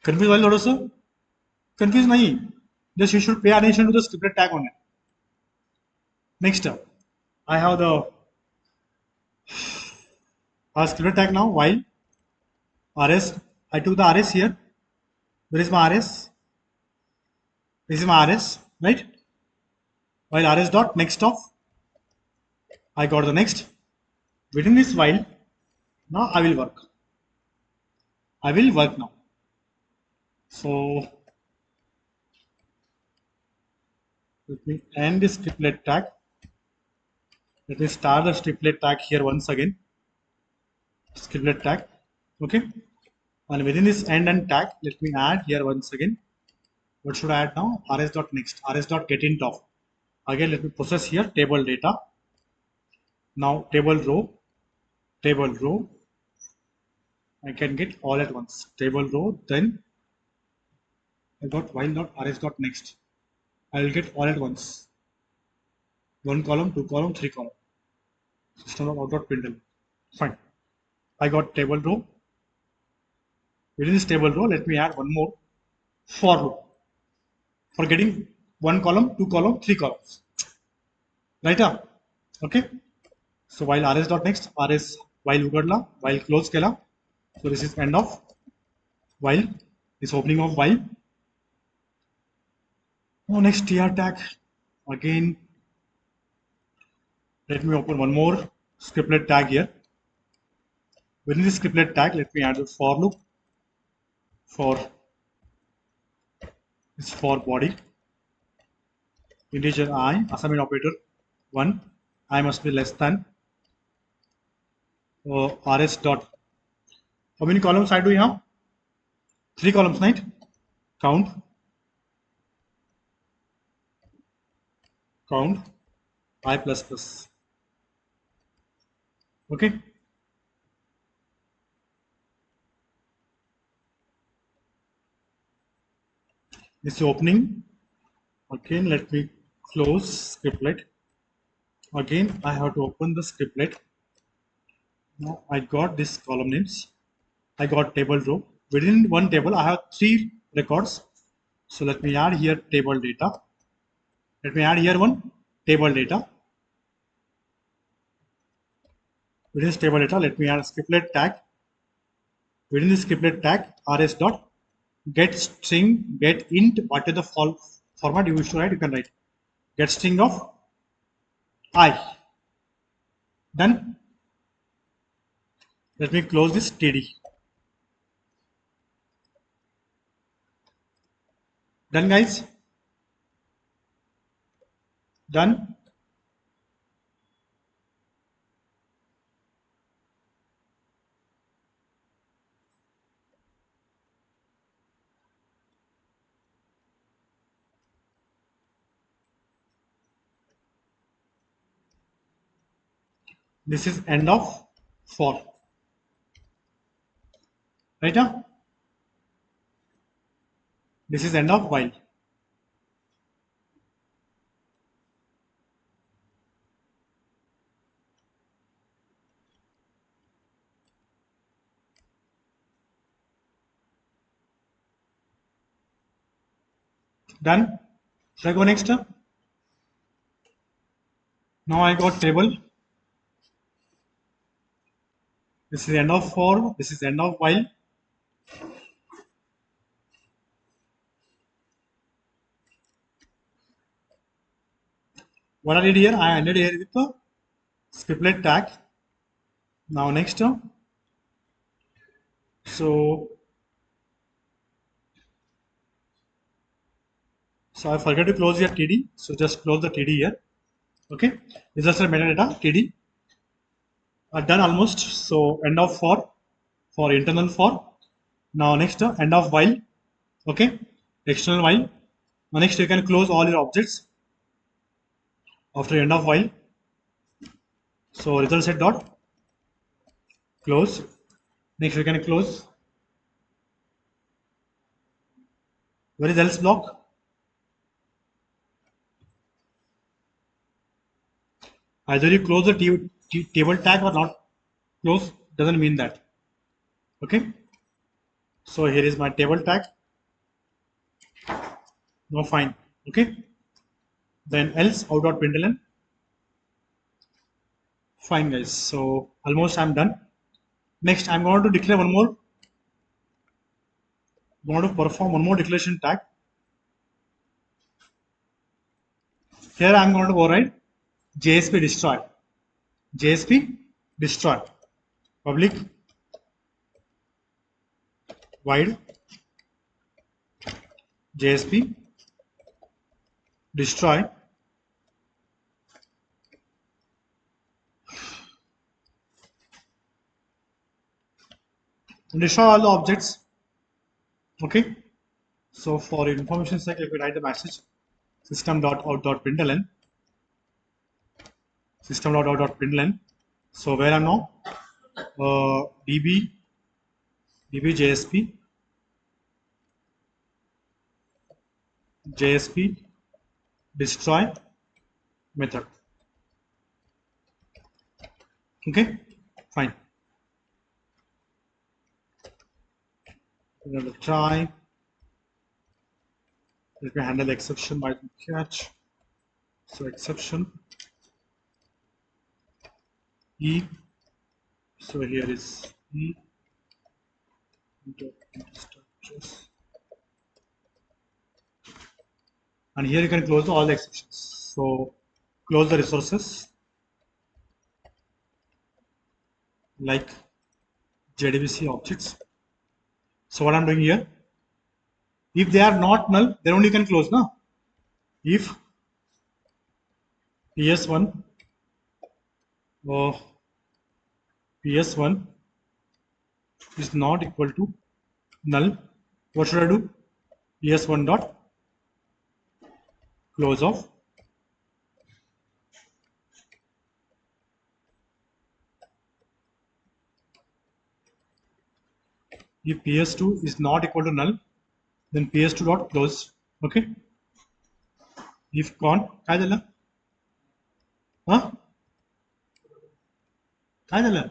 Confused व्हायला थोडंसं? Confused नाही. Just you should pay attention to the scriptlet tag on it. Next up, I have the scriptlet tag now. While rs, I took the rs here. Where is my rs? This is my rs, right? While rs dot next of, I got the next. Within this while, now I will work. I will work now. So let me end this scriptlet tag. Let me start the scriptlet tag here once again. Scriptlet tag. Okay. And within this end and tag, let me add here once again. What should I add now? rs dot next. Rs dot get int of. Again, let me process here table data. Now table row. Table row. I can get all at once. Table row. Then I got while dot rs dot next. I will get all at once. one column, two column, three column. System of out.println. Fine. I got table row. Within this table row, let me add one more for loop for getting one column, two column, three columns. Right up. Okay. So while rs dot next, rs while ugadla, while close kela. So this is end of while, this opening of while. Now next tr tag. Again, let me open one more scriptlet tag here. Within this scriptlet tag, let me add the for loop for this for body. Integer I, assignment operator 1, I must be less than rs dot. How many columns I do have? 3 columns, right? Count I plus plus. Okay. This opening. Again, let me close scriptlet. Again, I have to open the scriptlet. Now I got this column names. I got table row. Within one table, I have 3 records. So let me add here table data. Let me add here one table data. Within this table data, let me add a scriptlet tag. Within the scriptlet tag, rs dot get string, get int, what is the format you wish to write, you can write. Get string of I. Then let me close this td. Done, guys. Done. This is end of for. Right now? This is end of while. Done. Should I go next? Now I got table. This is end of for. This is end of while. What I did here, I ended here with the scriptlet tag. Now next, so I forgot to close your td. So just close the td here. Okay, it's just a metadata td. Done almost. So end of for internal for. Now next, end of while. Okay, external while. Now next you can close all your objects after end of while. So result set dot close. Next we can close. Where is else block? Either you close the table tag or not close, doesn't mean that. Okay. So here is my table tag. No, fine. Okay. Then else out.println. Fine, guys. So almost I'm done. Next, I'm going to declare one more. I'm going to perform one more declaration tag. Here I'm going to override JSP destroy. JSP destroy. Public void JSP destroy and destroy all the objects. Okay. So for information sake, if we write the message system.out.println, system.out.println. So where I'm now db JSP destroy method. Okay, fine. We're going to try. Let me handle the exception by catch. So exception E. So here is E. Structures. And here you can close all the exceptions. So close the resources like JDBC objects. So what I'm doing here, if they are not null, then only you can close now. If PS1 or PS1 is not equal to null, what should I do? PS1 dot close off. If PS2 is not equal to null, then PS2 dot close. Okay. If con काय झालं? Huh? काय झालं?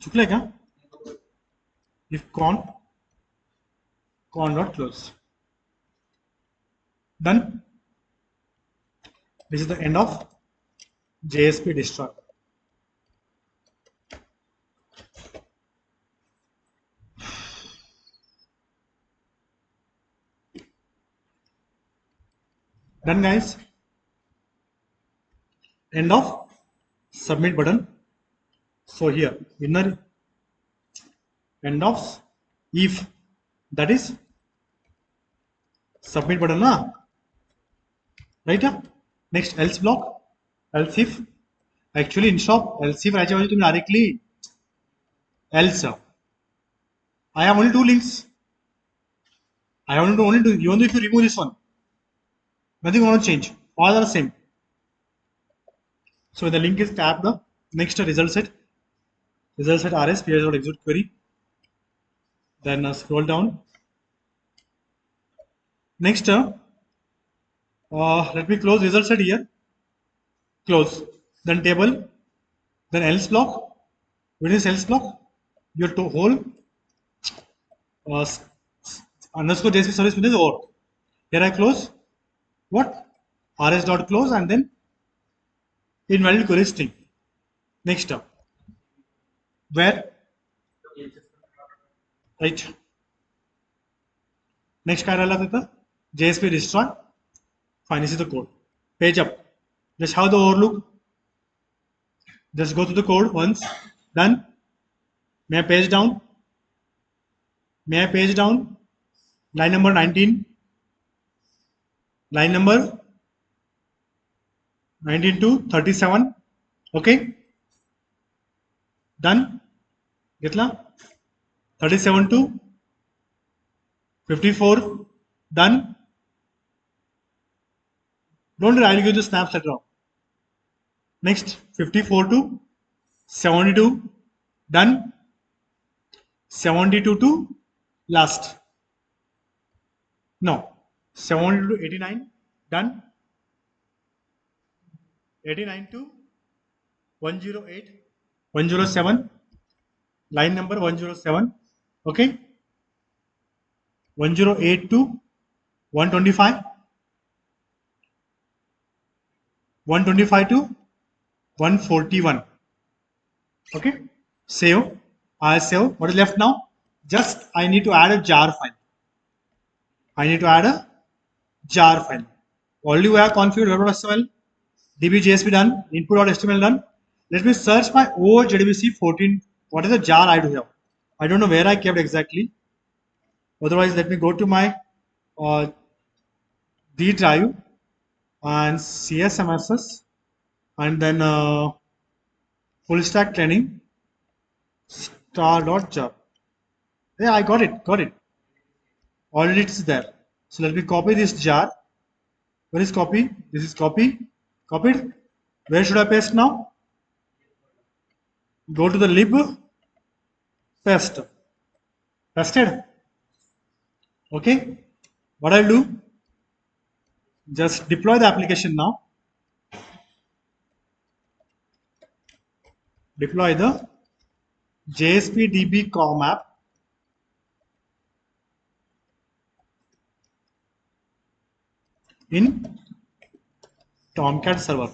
चुकलंय का? If con dot close. Done. This is the end of JSP destroy. Done, guys. End of submit button. So here inner end of if, that is submit button na, right? Next else block, else if. Actually in shop else if directly else. I have only two links. I want to only do, even if you remove this one, nothing going to change. All are the same. So the link is tabbed. Next result set rs ps.execute query. Then scroll down. Next, let me close result set here. Close. Then table. Then else block. Within else block, your whole underscore JSP service is over. Here I close. What? rs dot close and then invalid query string. Next up. Where? Right. Next काय राहिला तिथं? JSP destroy. Fine, this is the code. Page up. Just have the overlook. Just go to the code once. Done. May I page down? May I page down? Line number 19. Line number 19 to 37. Okay. Done. Getla? 37 to 54. Done. Don't worry, I'll give you the snaps later on. Next, 54 to 72. Done. 72 to last. No. 72 to 89. Done. 89 to 108. 107. Line number 107. Okay. 108 to 125. 125 to 141. Okay. Save. I save. What is left now? Just I need to add a jar file. I need to add a jar file. Already we have configured web.sml, db.jsp done, input.html done. Let me search my old JDBC 14. What is the jar I do have? I don't know where I kept exactly. Otherwise, let me go to my D drive and CSMSS and then full stack training star.jar. Yeah, I got it. Already it's there. So let me copy this jar. Where is copy? This is copy. Copied. Where should I paste now? Go to the lib. Paste. Pasted. Okay. What I'll do? Just deploy the application now. deploy the JSPDBComApp in Tomcat server.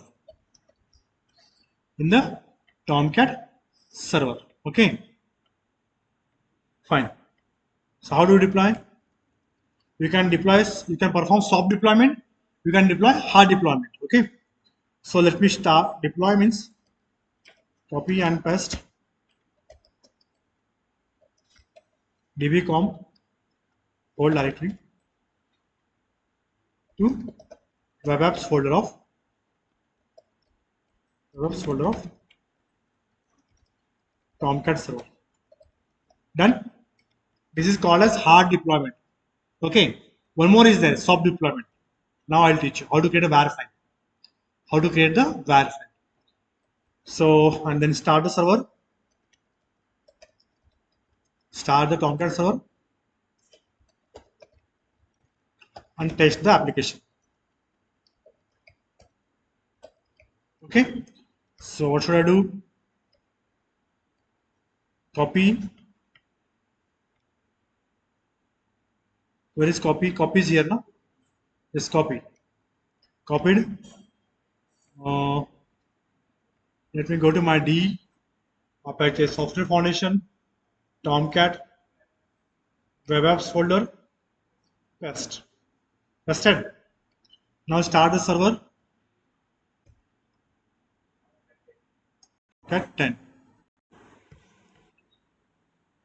In the Tomcat server. Okay, fine. So how do you deploy? You can perform soft deployment, you can deploy hard deployment. Okay, so let me start. Deploy means copy and paste dbcom old directory to web apps folder of Tomcat server. Done. This is called as hard deployment. Okay, one more is there, soft deployment. Now I'll teach you how to create a var file. How to create the var file. So, and then start the server, start the Tomcat server, and test the application. Okay, so what should I do? Copy. Where is copy? Copy is here, no? Yes, copy. Copied. Uh, Let me go to my D, Apache Software Foundation, Tomcat, Web Apps folder, paste. Pasted. Now start the server. Cat 10.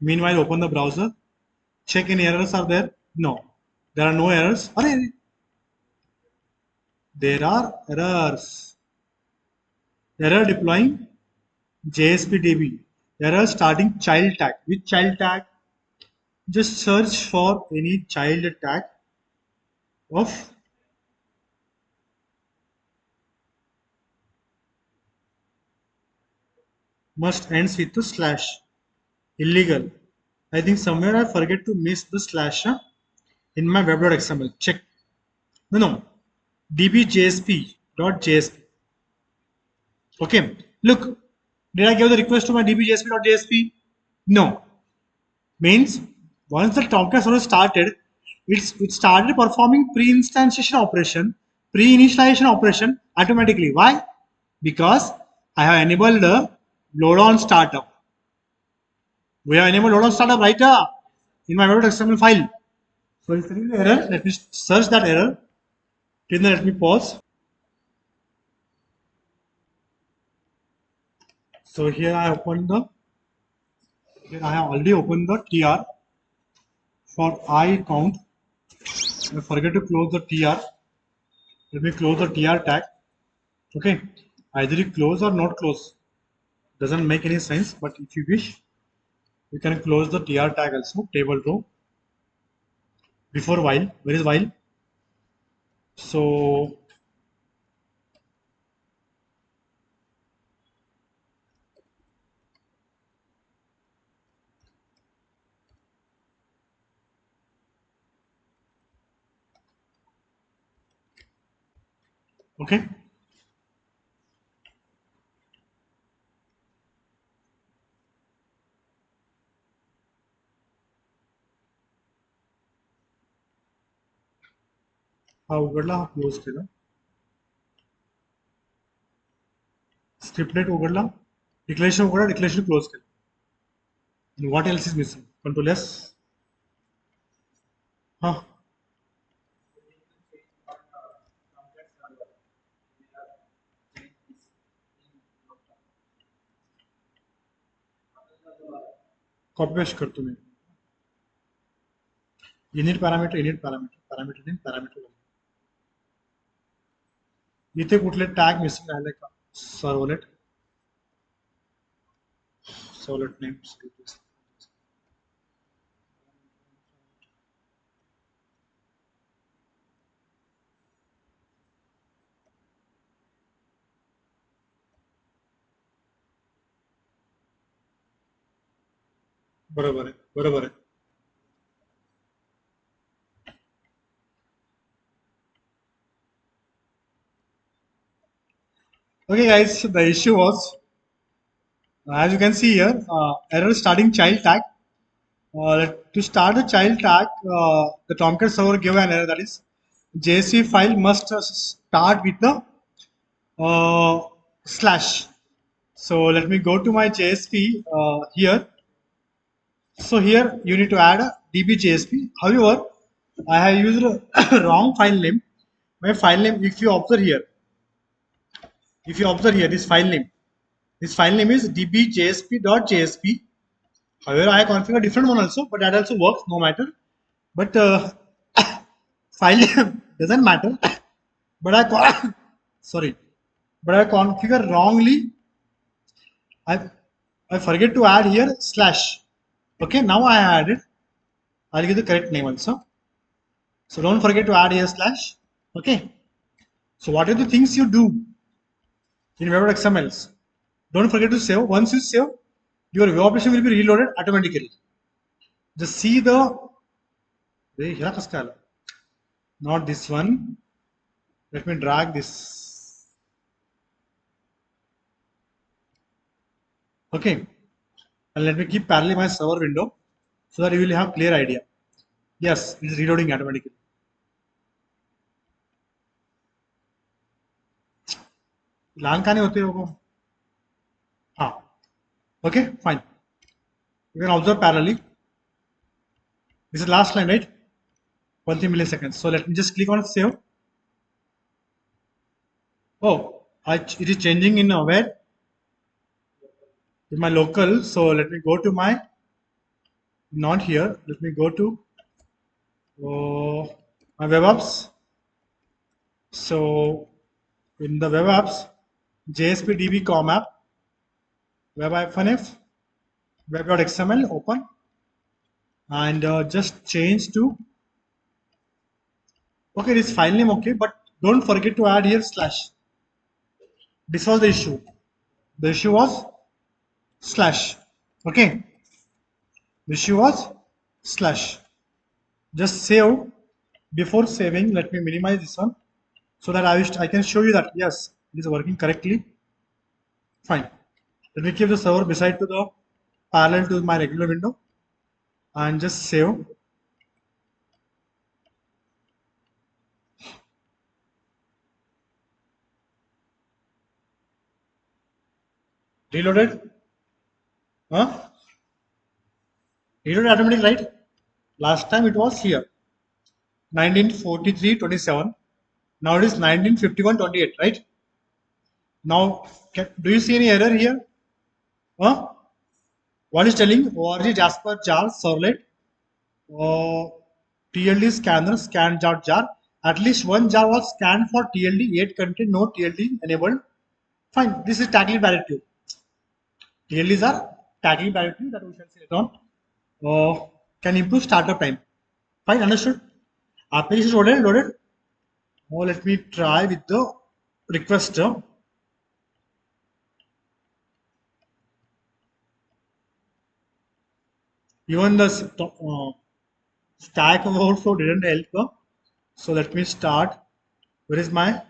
Meanwhile, open the browser. Check any errors are there. No, there are no errors. There are errors. Error deploying JSPDB. Error starting child tag. With child tag, just search for any child tag of must ends with the slash. Illegal. I think somewhere I forget to miss the slash in my web.xml. Check. No. dbjsp.jsp. Okay. Look. Did I give the request to my dbjsp.jsp? No. Means once the Tomcat server started, it started performing pre-instantiation operation, pre-initialization operation automatically. Why? Because I have enabled the load on startup. We have enabled load on startup right in my web.xml file. So if there is an error, let me search that error. Then let me pause. So here I have already opened the tr for I count. I forget to close the tr. Let me close the tr tag. Okay, either you close or not close. Doesn't make any sense, but if you wish, you can close the tr tag also, table row. Before while, where is while? So okay. हा उघडला हा close केला scriptlet उघडला declaration उघडला declaration close केलं and what else is missing control s हा copy paste करतो मी init parameter इथे कुठले टॅग मिसिंग राहिले का सर्वलेट नेम बरोबर आहे okay guys, the issue was As you can see here, error starting child tag. To start the child tag, the Tomcat server gave an error, that is JSP file must start with the slash. So let me go to my JSP here. So here you need to add a DBJSP. However, I have used a wrong file name. My file name, if you observe here, this file name is dbjsp.jsp. However, I configure different one also, but that also works, no matter. But file name doesn't matter. But sorry, but I configure wrongly. I I forget to add here slash. Okay, now I added. I'll give the correct name also. So don't forget to add here slash. Okay. So what are the things you do in web.xml? Don't forget to save. Once you save, your web application will be reloaded automatically. Just see the not this one. Let me drag this. Okay. And let me keep parallel my server window so that you will have clear idea. Yes, it is reloading automatically. LAN का नहीं होते हो वो? हाँ. Okay, fine. You can observe parallelly. This is last line, right? 20 milliseconds. So let me just click on save. Oh, it is changing in where? In my local. So let me go to my, not here. Let me go to my web apps. So in the web apps, JSPDBComApp, web-f, web.xml, open, and just change to, okay, this file name, okay, but don't forget to add here slash. This was the issue. The issue was slash. Okay. The issue was slash. Just save. Before saving, let me minimize this one so that I can show you that yes, it is working correctly. Fine. Let me keep the server beside to the parallel to my regular window and just save. Reloaded. Huh? Reloaded automatically, right? Last time it was here. 1943-27. Now it is 1951-28, right? Now, do you see any error here? Huh? What is telling? ORG Jasper jar servlet TLD scanner scan jar. At least one jar was scanned for TLD, 8 content, no TLD enabled. Fine. This is tagging directive. TLDs are tagging directive that we shall see later on. Can improve startup time. Fine, understood. Application is loaded. Now let me try with the requester. Even the stack overflow didn't help. So let me start. Where is my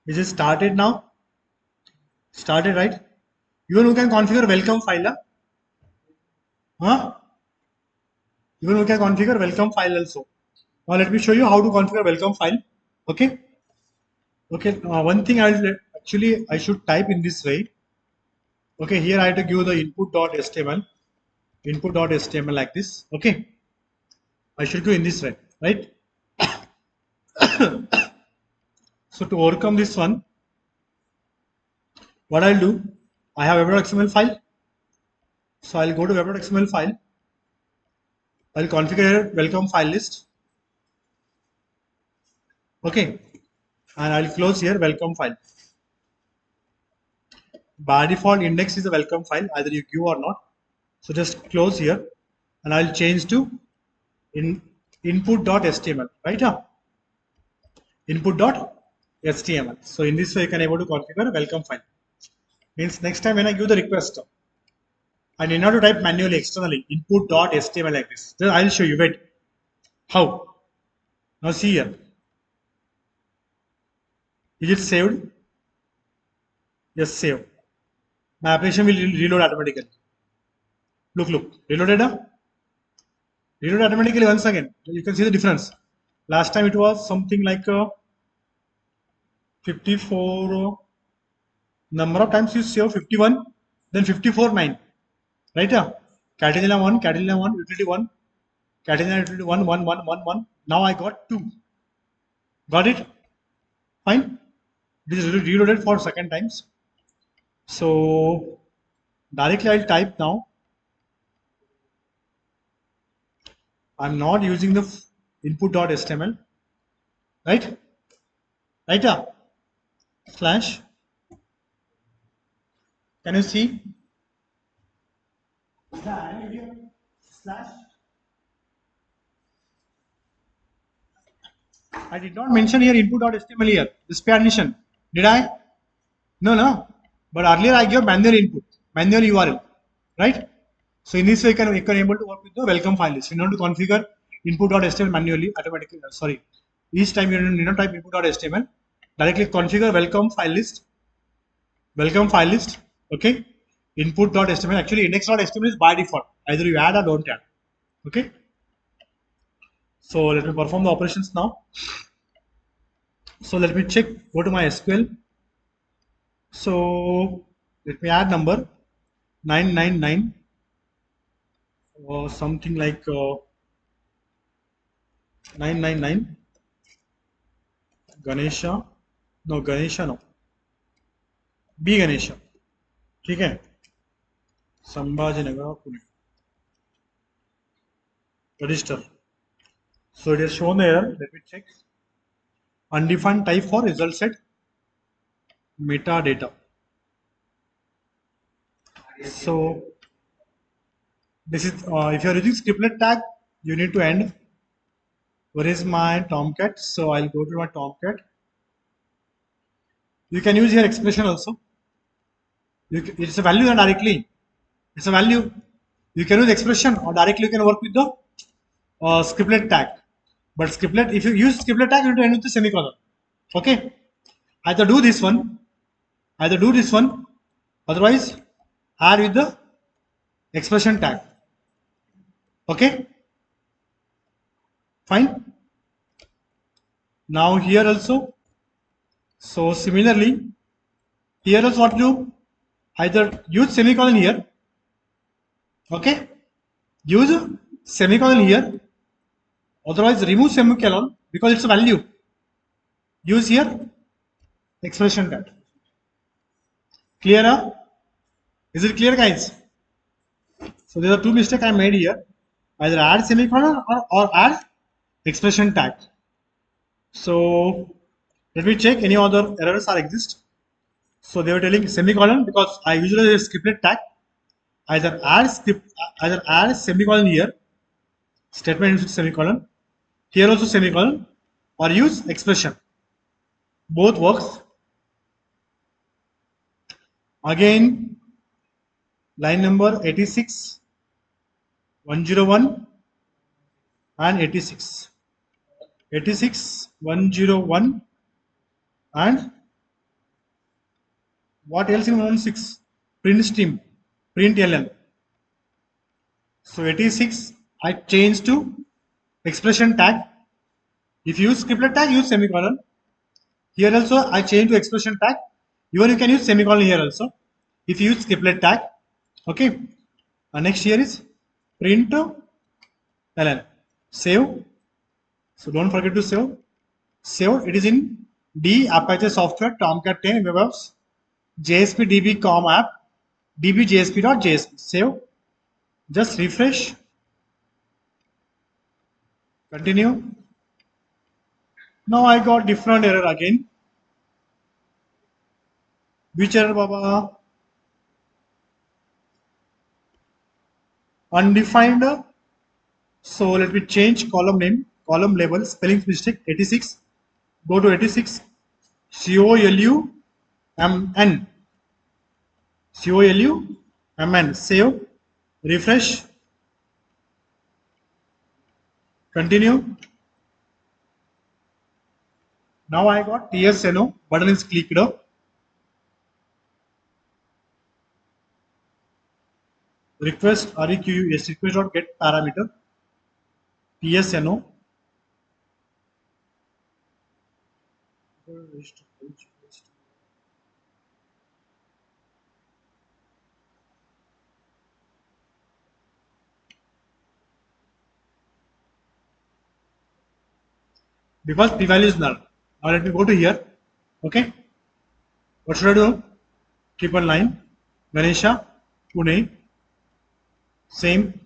is it started now? Started, right? Even we can configure welcome file. Huh? Even we can configure welcome file also. Now let me show you how to configure welcome file. Okay. Okay. One thing I should type in this way. Okay. Here I have to give the input.html. Input.html like this. Okay. I should go in this way, right? So to overcome this one, what I'll do, I have web.xml file. So I'll go to web.xml file. I'll configure welcome file list. Okay. And I'll close here welcome file. By default index is a welcome file, either you give or not. So just close here and I'll change to input.html, right? Input.html. So in this way you can able to configure a welcome file. Means next time when I give the request, I need not to type manually externally input.html like this. Then I'll show you. Wait, how? Now see here. Is it saved? Yes, save. My application will reload automatically. Look, reloaded. Reload automatically once again. You can see the difference. Last time it was something like 54. Number of times you save 51, then 54 9. Right? Catenina 1, Catenina 1, utility 1, Catenina utility 1, 1, 1, 1, 1. Now I got 2. Got it? Fine. This is reloaded for second times. So directly I'll type now. I'm not using the input.html. Right? Right? Slash. Can you see? Slash. I did not mention here input.html here. This permission. Did I? No. But earlier I gave manual input, manual URL, right? So in this way, you can able to work with the welcome file list. You need to configure input.html manually, automatically. Sorry, each time you need not type input.html. Directly configure welcome file list. Welcome file list. Okay. Input.html. Actually, index.html is by default. Either you add or don't add. Okay. So let me perform the operations now. So let me check. Go to my SQL. So let me add number 999 or something like 999 Ganesha. No, Ganesha no. B Ganesha. ठीक है. Sambhajinagar Pune. Register. So it is shown the error. Let me check. Undefined type for result set metadata. So this is if you are using scriptlet tag, you need to end. Where is my Tomcat? So I'll go to my Tomcat. You can use here expression also. It's a value directly. It's a value. You can use expression or directly you can work with the scriptlet tag. But scriptlet, if you use scriptlet tag, you need to end with the semicolon. Okay. Either do this one, otherwise add with the expression tag. Okay. Fine. Now here also. So similarly, here also what to do? Either use semicolon here. Okay. Use semicolon here. Otherwise remove semicolon because it's a value. Use here expression tag. Clear? Is it clear, guys? So there are two mistakes I made here. Either add semicolon or add expression tag. So let me check any other errors are exist. So they were telling semicolon because I usually use scriptlet tag. Either add semicolon here. Statement with semicolon. Here also semicolon or use expression. Both works. Again, line number 86, 101 and 86. 86, 101 and what else in 116? Print stream, print ln. So 86 I changed to expression tag. If you use scriptlet tag, use semicolon. Here also I change to expression tag. Even you can use semicolon here also. If you use scriptlet tag, okay. Next here is print ln. Save. So don't forget to save. Save. It is in D Apache software Tomcat 10 web apps JSPDBComApp dbjsp.jsp. Save. Just refresh. Continue. Now I got different error again. Which error, Baba? Undefined. So let me change column name, column label, spelling mistake 86. Go to 86. COLUMN. COLUMN, save, refresh, continue. Now I got TSNO button is clicked up. Request REQU request dot get parameter TSNO. Because p value is null. Now let me go to here. Okay. What should I do? Triple line. Ganesha, Pune. Same.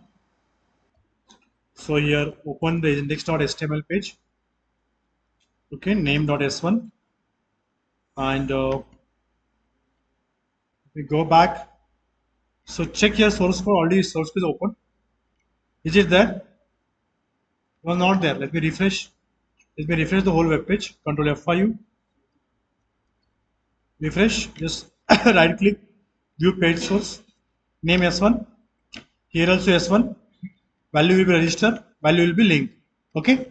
So here open the index.html page. Okay, name.s1 and we go back. So check your source code. Already source code is open. Is it there? It was not there. Let me refresh. Let me refresh the whole web page. Control F5. Refresh. Just right click. View page source. Name S1. Here also S1. Value will be register. Value will be linked. Okay.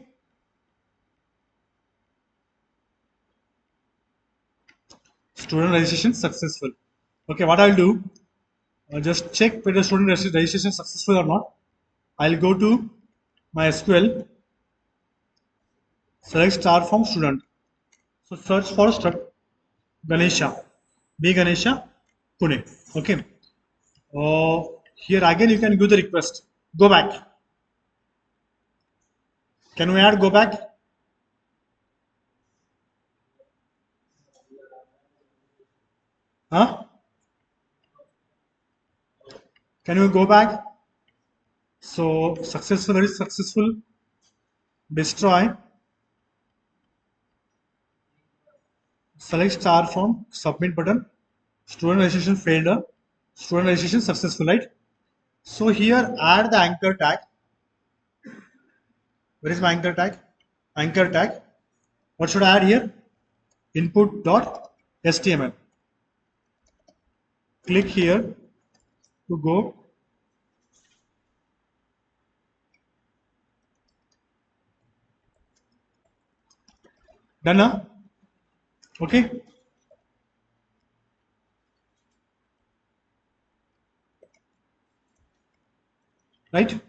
Student registration successful. Okay. What I'll do? I'll just check whether student registration is successful or not. I'll go to MySQL. Select star from student. So search for Ganesha. B Ganesha, Pune. Okay. Here again you can give the request. Go back. Can we add go back? Huh? Can you go back? So successful, very successful. Destroy. Select star from submit button. Student registration failed. Student registration successful, right? So here add the anchor tag. Where is my anchor tag? Anchor tag. What should I add here? Input.html. Click here to go. Done, huh? Okay. Right.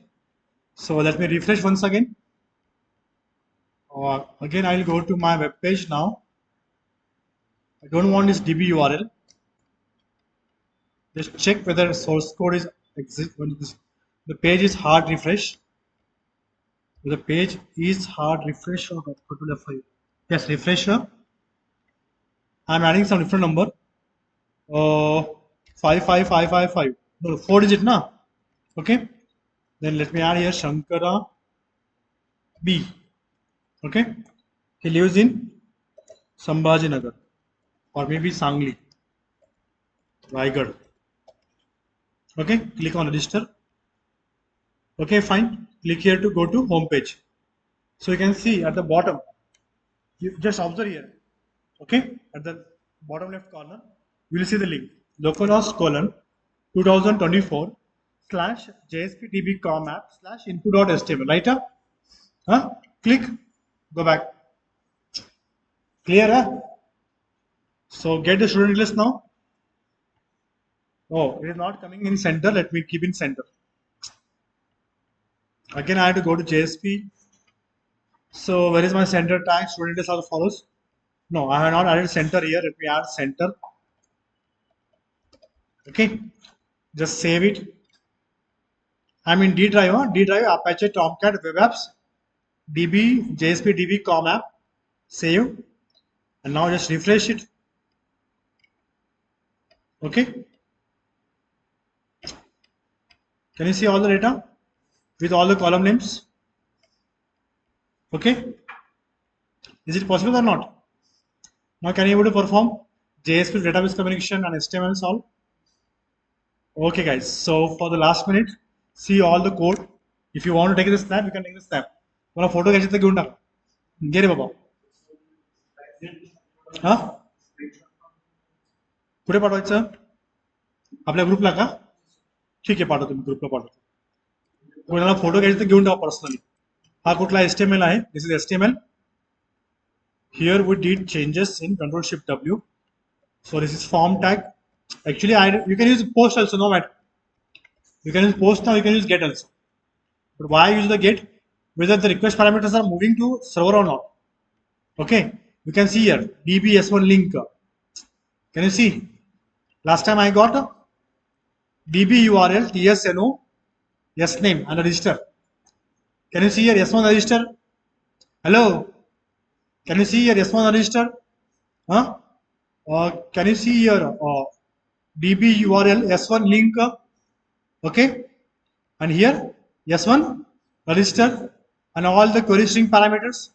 So let me refresh once again. Again, I'll go to my web page now. I don't want this DB URL. Just check whether source code is exist. The page is hard refresh. The page is hard refresh or not? Yes, refresh. I'm adding some different number. 55555. No, 4 digit na. Okay. Then let me add here Shankara B. Okay. He lives in Sambhajinagar or maybe Sangli, Raigad. Okay. Click on register. Okay, fine. Click here to go to home page. So you can see at the bottom, you just observe here. Okay, at the bottom left corner, you will see the link localhost colon 2024 slash JSPDBComApp slash input.html. Right? Huh? Click, go back. Clear? Huh? So get the student list now. Oh, it is not coming in center. Let me keep in center. Again, I have to go to JSP. So where is my center tag? Student list as follows. No, I have not added center here. Let me add center. Okay, just save it. I'm in D drive, huh? D drive, Apache Tomcat Web Apps, DB, JSPDBComApp, save, and now just refresh it. Okay, can you see all the data with all the column names? Okay, is it possible or not? Now can you able to perform JSP database communication and HTML solve? Okay guys, so for the last minute, see all the code. If you want to take the snap, you can take the snap. One photo घ्यायची घेऊन टाक. घे रे बाबा. हा? कुठे पाठवायचं? आपल्या ग्रुपला का? ठीक आहे, पाठवतो मी ग्रुपला पाठवतो. कोणाला फोटो घ्यायचा तर घेऊन ठेवा पर्सनली. हा कुठला HTML आहे? This is HTML. Here we did changes in Control Shift W. So this is form tag. Actually, you can use post also, no matter. You can use post now, you can use get also. But why use the get? Whether the request parameters are moving to server or not. Okay, you can see here DB_S1 link. Can you see? Last time I got a DB URL TSNO SNAME and a register. Can you see here S1 register? Hello? Can you see here S1 register? Huh? Can you see here DB URL S1 link? Okay, and here S1 register and all the query string parameters,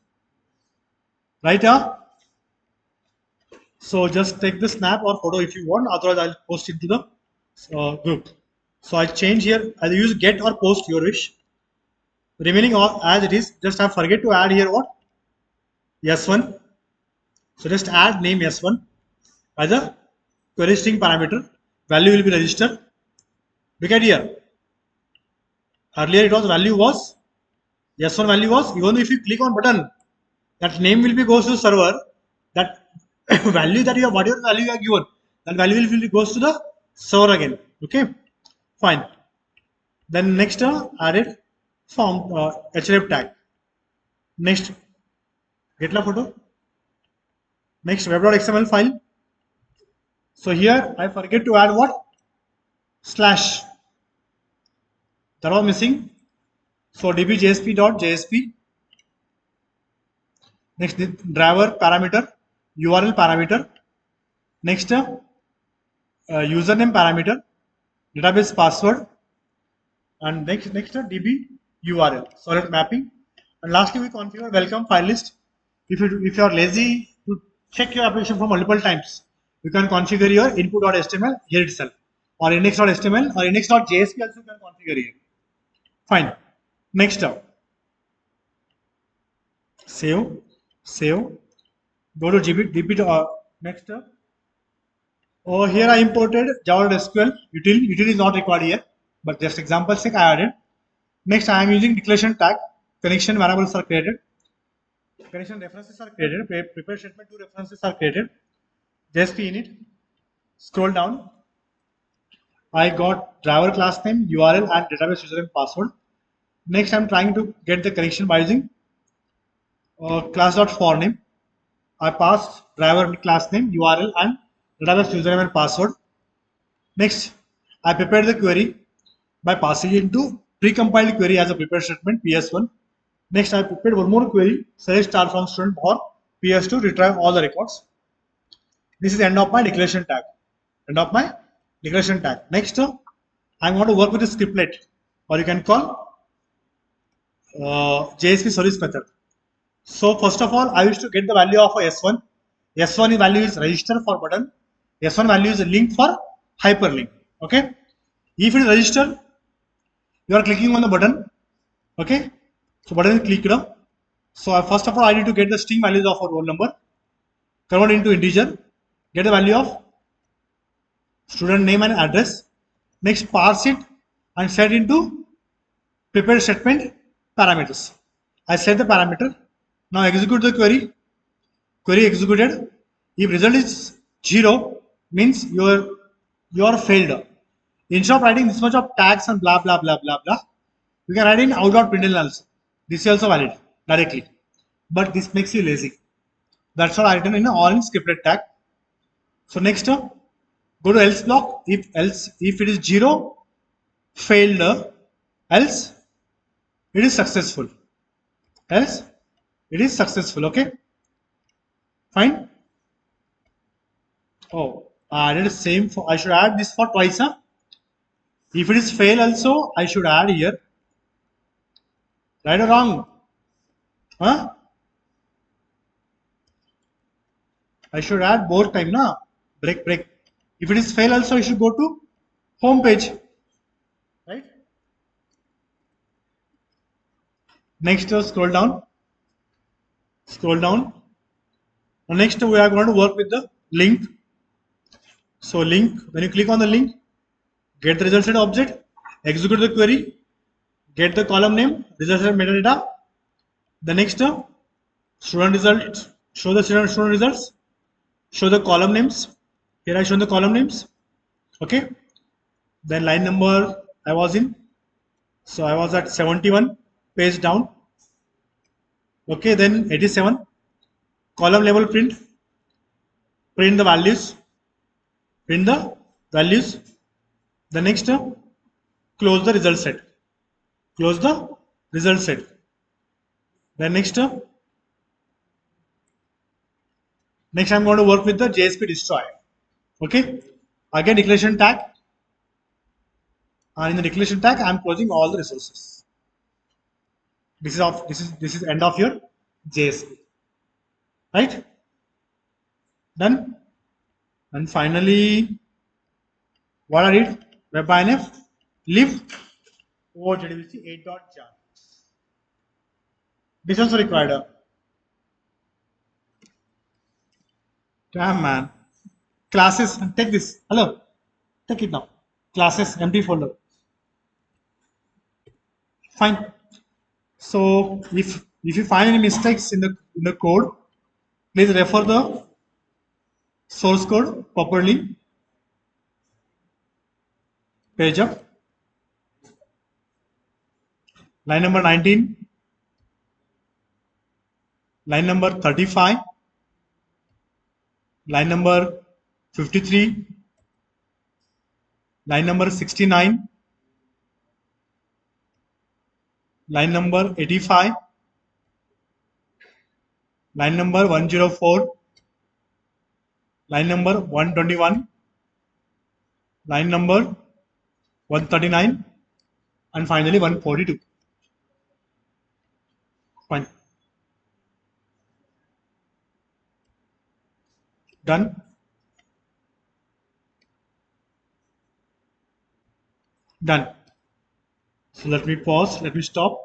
right? So just take the snap or photo if you want, otherwise I'll post it to the group. So I change here, I'll use get or post, your wish. Remaining all as it is, just I forget to add here what? S1. So just add name S1 as a query string parameter. Value will be registered. Look at here. Earlier it was value was S1 value was, even if you click on button, that name will be goes to server. That value that you have, whatever value you are given, that value will be goes to the server again. Okay, fine. Then next added form href tag. Next getla photo. Next web.xml file. So here I forget to add what? Slash. That was missing. So dbjsp.jsp. Next driver parameter, URL parameter. Next username parameter, database password, and next DB URL, solid mapping. And lastly, we configure welcome file list. If you are lazy to check your application for multiple times, you can configure your input.html here itself, or index.html or index.jsp also you can configure here. Fine. Next up, save. Go to DB. Next up. Over here I imported Java SQL util. Util is not required here, but just example sake I added. Next I am using declaration tag. Connection variables are created. Connection references are created. Prepare statement 2 references are created. JSP init. Scroll down. I got driver class name, URL and database username password. Next I am trying to get the connection by using class.forName. I passed driver class name, URL and database username and password. Next, I prepared the query by passing it into precompiled query as a prepare statement PS1. Next, I prepared one more query, select star from student or PS2 to retrieve all the records. This is the end of my declaration tag. Next, I'm going to work with a scriptlet, or you can call JSP service method. So first of all, I used to get the value of S1. S1 value is register for button. S1 value is a link for hyperlink. Okay. If it is register, you are clicking on the button. Okay. So button is clicked. So first of all, I need to get the string values of our roll number, convert into integer, get the value of student name and address. Next, parse it and set into prepared statement parameters. I set the parameter. Now execute the query. Query executed. If result is 0, means you are failed. Instead of writing this much of tags and blah blah blah blah blah, you can write in out.println also. This is also valid directly, but this makes you lazy. That's what I written in all in scripted tag. So next, go to else block. If it is 0, failed. Else it is successful. Else it is successful. Okay, fine. Oh, I added same for. I should add this for twice. Huh? If it is fail also, I should add here. Right or wrong? Huh? I should add both time, na? Break. If it is fail also, I should go to home page. Right? Next, scroll down. Now next, we are going to work with the link. So link, when you click on the link, get the result set object, execute the query, get the column name, result set metadata. The next student results, show the student results, show the column names. Here I show the column names. Okay, then line number I was in, so I was at 71, page down. Okay, then 87, column level print, print the values, print the values. The next close the result set, close the result set. Then next I'm going to work with the JSP destroy. Okay, again declaration tag, and in the declaration tag I am closing all the resources. This is end of your JSP, right? Done. And finally, what I did, web.inf live over JDBC 8.jar. This also required. Damn man. Classes, take this. Hello, take it now. Classes, empty folder. Fine. So if you find any mistakes in the code, please refer the source code properly. Page up. Line number 19. Line number 35. Line number 53. Line number 69. Line number 85. Line number 104. Line number 121. Line number 139. And finally 142. Fine. Done. Done. So let me pause, let me stop.